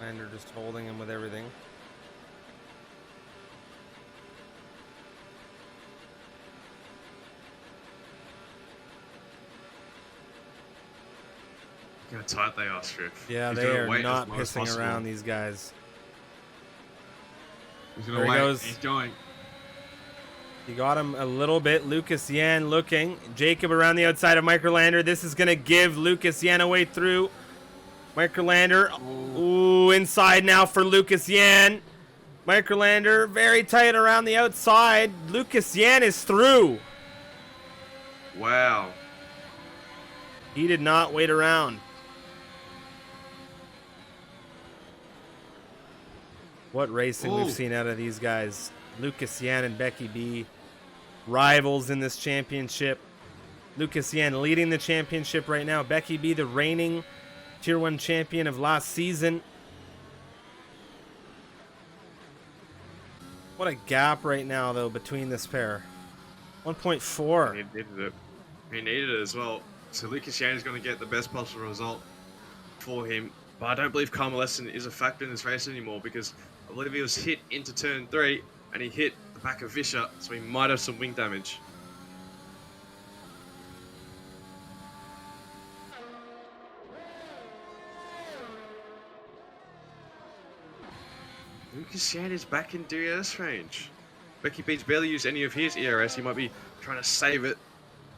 Lander just holding him with everything. Look how tight they are, Striff. Yeah, they are not pissing around, these guys. He's gonna wait. He's going. He got him a little bit. Lucas Yan looking. Jacob around the outside of Microlander. This is going to give Lucas Yan a way through. Microlander. Ooh, inside now for Lucas Yan. Microlander very tight around the outside. Lucas Yan is through. Wow. He did not wait around. What racing we've seen out of these guys. Lucas Yan and Becky B, rivals in this championship. Lucas Yan leading the championship right now. Becky B, the reigning Tier 1 champion of last season. What a gap right now, though, between this pair. 1.4. He needed it. He needed it as well. So Lucas Yan is going to get the best possible result for him. But I don't believe Carmelesson is a factor in this race anymore, because I believe he was hit into turn 3 and he hit the back of Vischer, so he might have some wing damage. Lucas Yan is back in DRS range. Becky B's barely used any of his ERS. He might be trying to save it,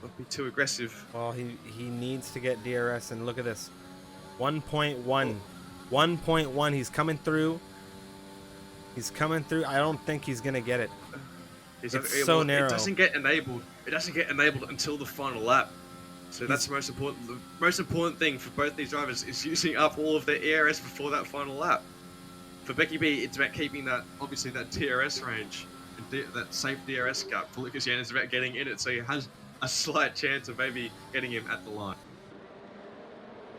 not be too aggressive. Well, he needs to get DRS, and look at this. 1.1. 1.1. He's coming through. He's coming through. I don't think he's going to get it. It's so narrow. It doesn't get enabled. It doesn't get enabled until the final lap. So that's the most important. The most important thing for both these drivers is using up all of their ERS before that final lap. For Becky B, it's about keeping that, obviously, that DRS range, and that safe DRS gap. For Lucas Yan, it's about getting in it, so he has a slight chance of maybe getting him at the line.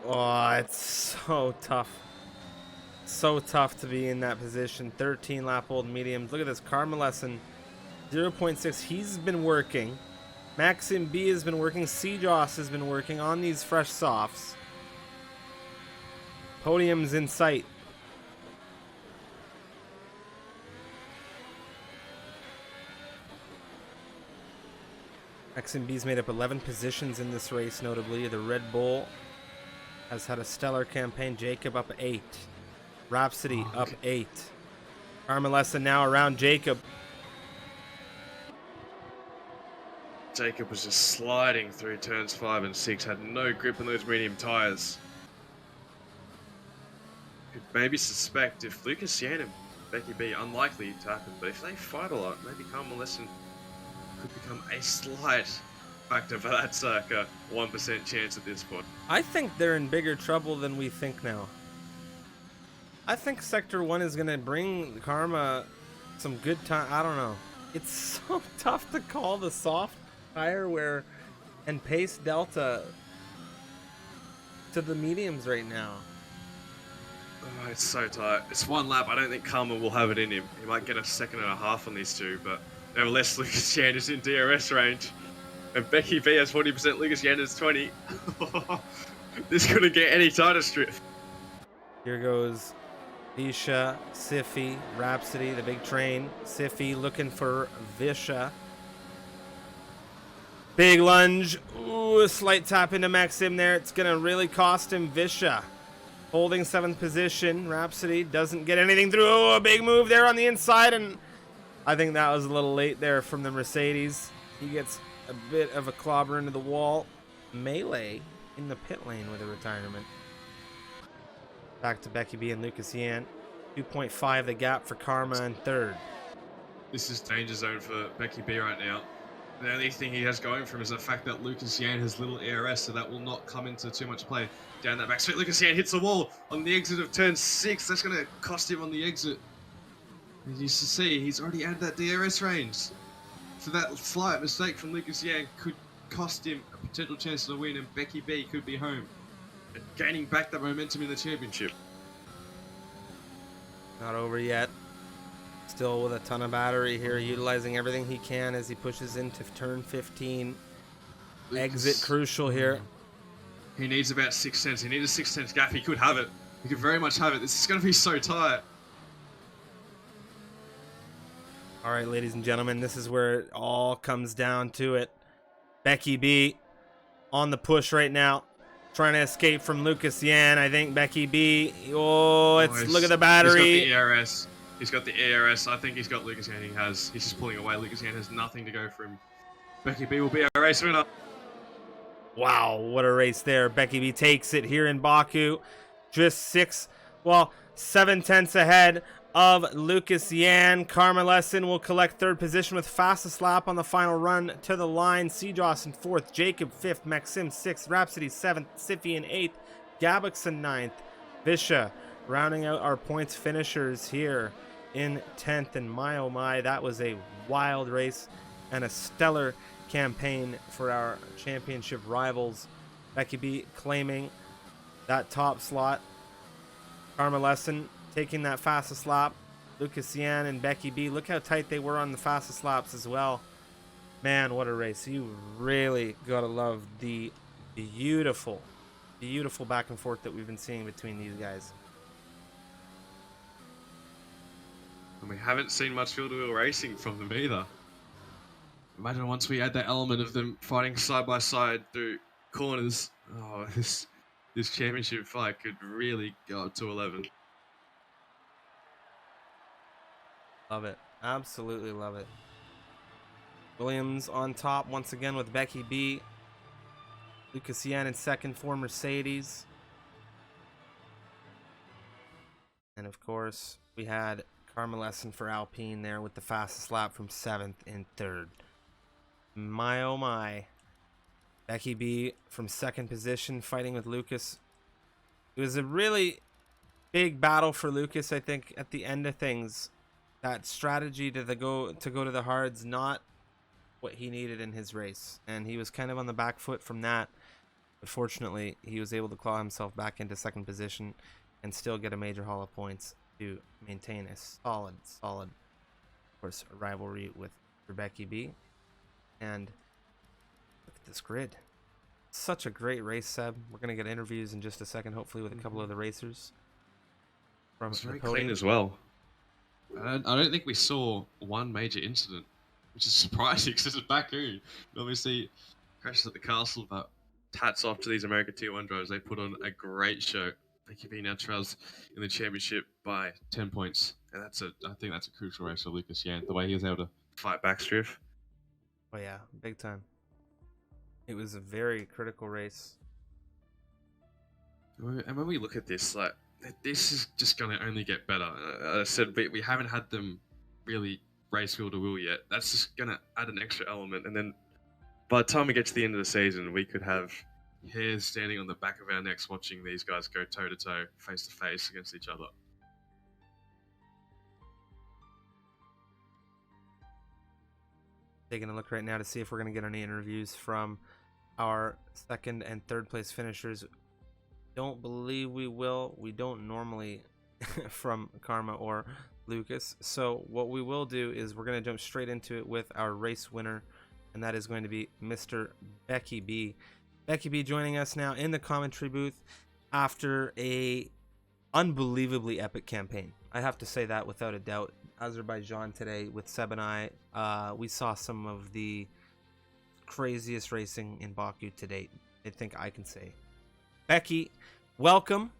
Oh, it's so tough. So tough to be in that position. 13-lap-old mediums. Look at this. Carmelesson, 0.6. He's been working. Maxim B has been working. C-Joss has been working on these fresh softs. Podium's in sight. Maxim B's made up 11 positions in this race, notably. The Red Bull has had a stellar campaign. Jacob up 8. Rhapsody up 8. Carmelessa now around Jacob. Jacob was just sliding through turns 5 and 6, had no grip on those medium tyres. Could maybe suspect if Lucas Yan and Becky B, unlikely to happen, but if they fight a lot, maybe Carmelessa could become a slight factor for that circa 1% chance at this point. I think they're in bigger trouble than we think now. I think Sector 1 is going to bring Karma some good time. I don't know. It's so tough to call the soft tire wear and pace delta to the mediums right now. Oh, it's so tight. It's one lap. I don't think Karma will have it in him. He might get a second and a half on these two, but nevertheless, Lucas Yan is in DRS range. And Becky B has 40%, Lucas Yan has 20. This couldn't get any tighter, Striff. Here goes Visha, Siffy, Rhapsody, the big train. Siffy looking for Visha. Big lunge. Ooh, a slight tap into Maxim there. It's going to really cost him. Visha holding 7th position. Rhapsody doesn't get anything through. Oh, a big move there on the inside. And I think that was a little late there from the Mercedes. He gets a bit of a clobber into the wall. Melee in the pit lane with a retirement. Back to Becky B and Lucas Yan. 2.5 the gap for Karma in 3rd. This is danger zone for Becky B right now. The only thing he has going for him is the fact that Lucas Yan has little ERS, so that will not come into too much play down that back straight. Lucas Yan hits the wall on the exit of turn 6. That's going to cost him on the exit. As you see, he's already added that DRS range. So that slight mistake from Lucas Yan could cost him a potential chance to win, and Becky B could be home, and gaining back that momentum in the championship. Not over yet. Still with a ton of battery here, utilizing everything he can as he pushes into turn 15. Exit crucial here. He needs about 6 tenths. He needs a 6 tenths gap. He could have it. He could very much have it. This is going to be so tight. All right, ladies and gentlemen, this is where it all comes down to it. Becky B on the push right now, trying to escape from Lucas Yan. I think Becky B. Oh, look at the battery. He's got the ERS. He's got the ERS. I think he's got Lucas Yan. He's just pulling away. Lucas Yan has nothing to go for him. Becky B will be our race winner. Wow, what a race there. Becky B takes it here in Baku. Just 7 tenths ahead of Lucas Yan. Carmelessa will collect 3rd position with fastest lap on the final run to the line. Sejoss in 4th, Jacob 5th, Maxim 6th, Rhapsody 7th, Siffy in 8th, Gabixon 9th, Visha rounding out our points finishers here in 10th. And my oh my, that was a wild race and a stellar campaign for our championship rivals. Becky B claiming that top slot. Carmelessa taking that fastest lap. Lucas Yan and Becky B, look how tight they were on the fastest laps as well. Man, what a race. You really gotta love the beautiful back and forth that we've been seeing between these guys. And we haven't seen much field-to-wheel racing from them either. Imagine once we add that element of them fighting side by side through corners. Oh, this championship fight could really go up to 11. Love it. Absolutely love it. Williams on top once again with Becky B. Lucas Yan in 2nd for Mercedes. And of course, we had Carmelessa for Alpine there with the fastest lap from 7th and 3rd. My oh my. Becky B from 2nd position fighting with Lucas. It was a really big battle for Lucas, I think, at the end of things. That strategy to go to the hards, not what he needed in his race. And he was kind of on the back foot from that. But fortunately, he was able to claw himself back into 2nd position and still get a major haul of points to maintain a solid, of course, rivalry with Becky B. And look at this grid. Such a great race, Seb. We're going to get interviews in just a second, hopefully, with a couple of the racers. It's very clean as well. I don't think we saw one major incident, which is surprising because it's Baku. Obviously, crashes at the castle, but hats off to these American Tier 1 drivers. They put on a great show. They keep beating out Trails in the championship by 10 points. And I think that's a crucial race for Lucas Yan. The way he was able to fight back Striff. Oh yeah, big time. It was a very critical race. And when we look at this, like, this is just going to only get better. I said we haven't had them really race wheel to wheel yet. That's just going to add an extra element. And then by the time we get to the end of the season, we could have hairs standing on the back of our necks watching these guys go toe to toe, face to face against each other. Taking a look right now to see if we're going to get any interviews from our second and third place finishers. Don't believe we will. We don't normally from Karma or Lucas. So what we will do is we're going to jump straight into it with our race winner, and that is going to be Mr. Becky B. Becky B joining us now in the commentary booth after a unbelievably epic campaign. I have to say that without a doubt. Azerbaijan today with Seb and I, we saw some of the craziest racing in Baku to date. I think I can say. Becky, welcome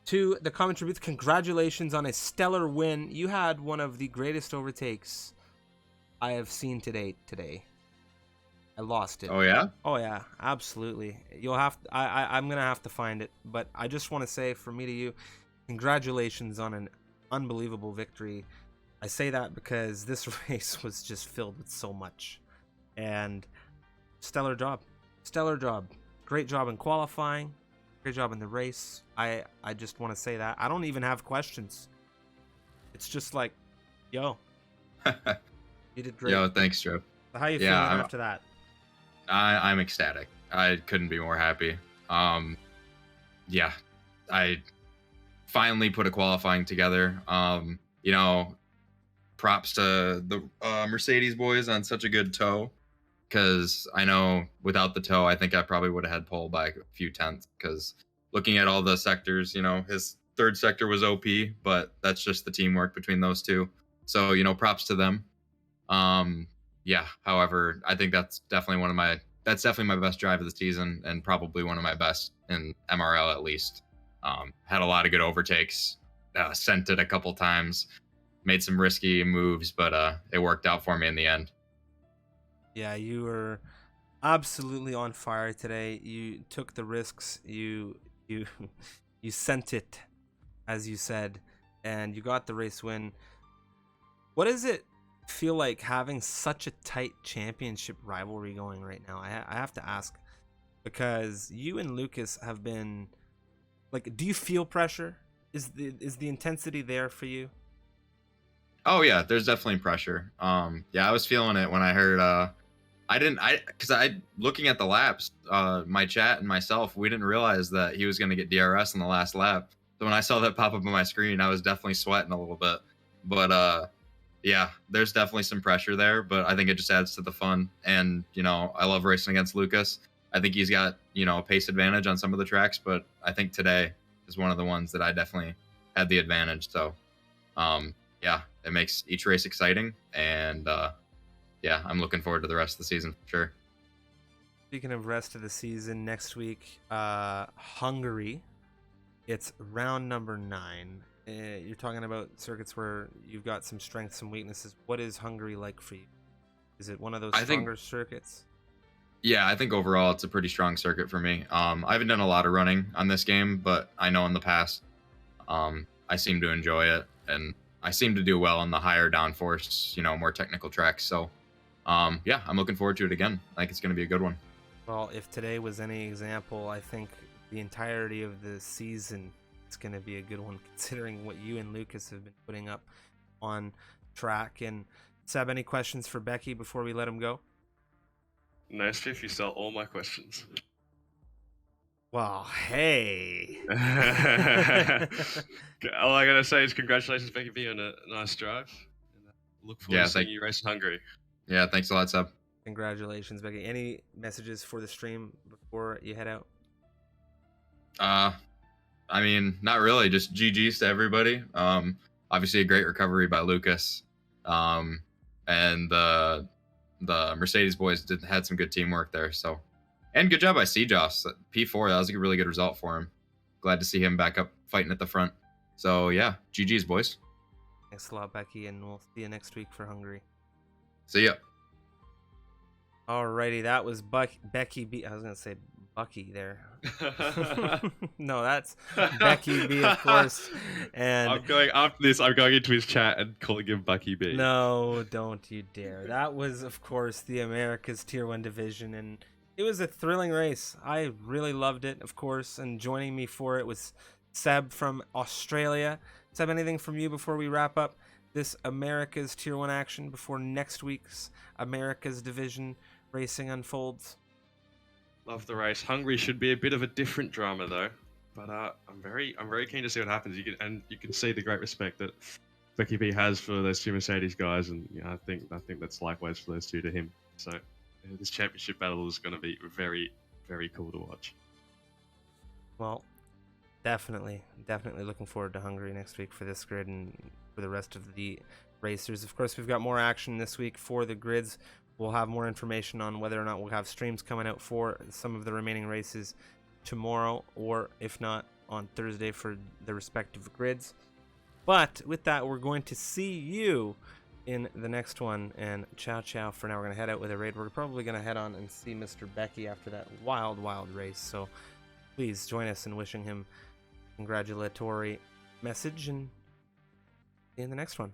to the commentary booth. Congratulations on a stellar win. You had one of the greatest overtakes I have seen to date today. I lost it. Oh yeah? Oh yeah, absolutely. You'll have to, I'm gonna have to find it, but I just want to say from me to you, congratulations on an unbelievable victory. I say that because this race was just filled with so much, and stellar job, great job in qualifying, great job in the race. I just want to say that I don't even have questions. It's just like, yo, you did great. Yo, thanks, Joe. How you feeling after that? I'm ecstatic. I couldn't be more happy. Yeah, I finally put a qualifying together. You know, props to the Mercedes boys on such a good tow, because I know without the tow, I think I probably would have had pole by a few tenths, because looking at all the sectors, you know, his third sector was OP, but that's just the teamwork between those two. So, you know, props to them. Yeah, however, I think that's definitely my best drive of the season, and probably one of my best in MRL at least. Had a lot of good overtakes, sent it a couple times, made some risky moves, but it worked out for me in the end. Yeah, you were absolutely on fire today. You took the risks. You sent it, as you said, and you got the race win. What does it feel like having such a tight championship rivalry going right now? I have to ask, because you and Lucas have been like, do you feel pressure? Is the intensity there for you? Oh yeah, there's definitely pressure. Yeah, I was feeling it when I heard because looking at the laps, my chat and myself, we didn't realize that he was going to get DRS in the last lap. So when I saw that pop up on my screen, I was definitely sweating a little bit. But yeah, there's definitely some pressure there, but I think it just adds to the fun. And, you know, I love racing against Lucas. I think he's got, you know, a pace advantage on some of the tracks, but I think today is one of the ones that I definitely had the advantage. So, yeah, it makes each race exciting. And, yeah, I'm looking forward to the rest of the season for sure. Speaking of rest of the season, next week, Hungary, it's round number 9. You're talking about circuits where you've got some strengths, some weaknesses. What is Hungary like for you? Is it one of those stronger circuits? Yeah, I think overall it's a pretty strong circuit for me. I haven't done a lot of running on this game, but I know in the past I seem to enjoy it, and I seem to do well on the higher downforce, you know, more technical tracks. So yeah, I'm looking forward to it again. I think it's going to be a good one. Well, if today was any example, I think the entirety of the season, it's going to be a good one, considering what you and Lucas have been putting up on track. And Seb, any questions for Becky before we let him go? Nice if you stole all my questions. Well, hey. All I gotta say is congratulations, Becky B, on a nice drive. And look forward to seeing you race in Hungary. Yeah, thanks a lot, Seb. Congratulations, Becky. Any messages for the stream before you head out? I mean, not really. Just GGs to everybody. Obviously a great recovery by Lucas. And the Mercedes boys had some good teamwork there. So And good job by CJOS. P4, that was a really good result for him. Glad to see him back up fighting at the front. So yeah, GG's, boys. Thanks a lot, Becky, and we'll see you next week for Hungary. See ya. Alrighty, that was Becky B. I was gonna say Bucky there. No, that's Becky B, of course. And I'm going after this. I'm going into his chat and calling him Bucky B. no, don't you dare. That was, of course, the America's Tier 1 division, and it was a thrilling race. I really loved it, of course, and joining me for it was Seb from Australia. Seb, anything from you before we wrap up this America's Tier 1 action before next week's America's Division racing unfolds? Love the race. Hungary should be a bit of a different drama though, but I'm very keen to see what happens. You can see the great respect that Becky B has for those two Mercedes guys, and I think that's likewise for those two to him. So this championship battle is going to be very, very cool to watch. Well, definitely looking forward to Hungary next week for this grid and for the rest of the racers. Of course, we've got more action this week for the grids. We'll have more information on whether or not we'll have streams coming out for some of the remaining races tomorrow, or if not, on Thursday for the respective grids. But with that, we're going to see you in the next one, and ciao for now. We're going to head out with a raid. We're probably going to head on and see Mr. Becky after that wild race, so please join us in wishing him a congratulatory message, and see you in the next one.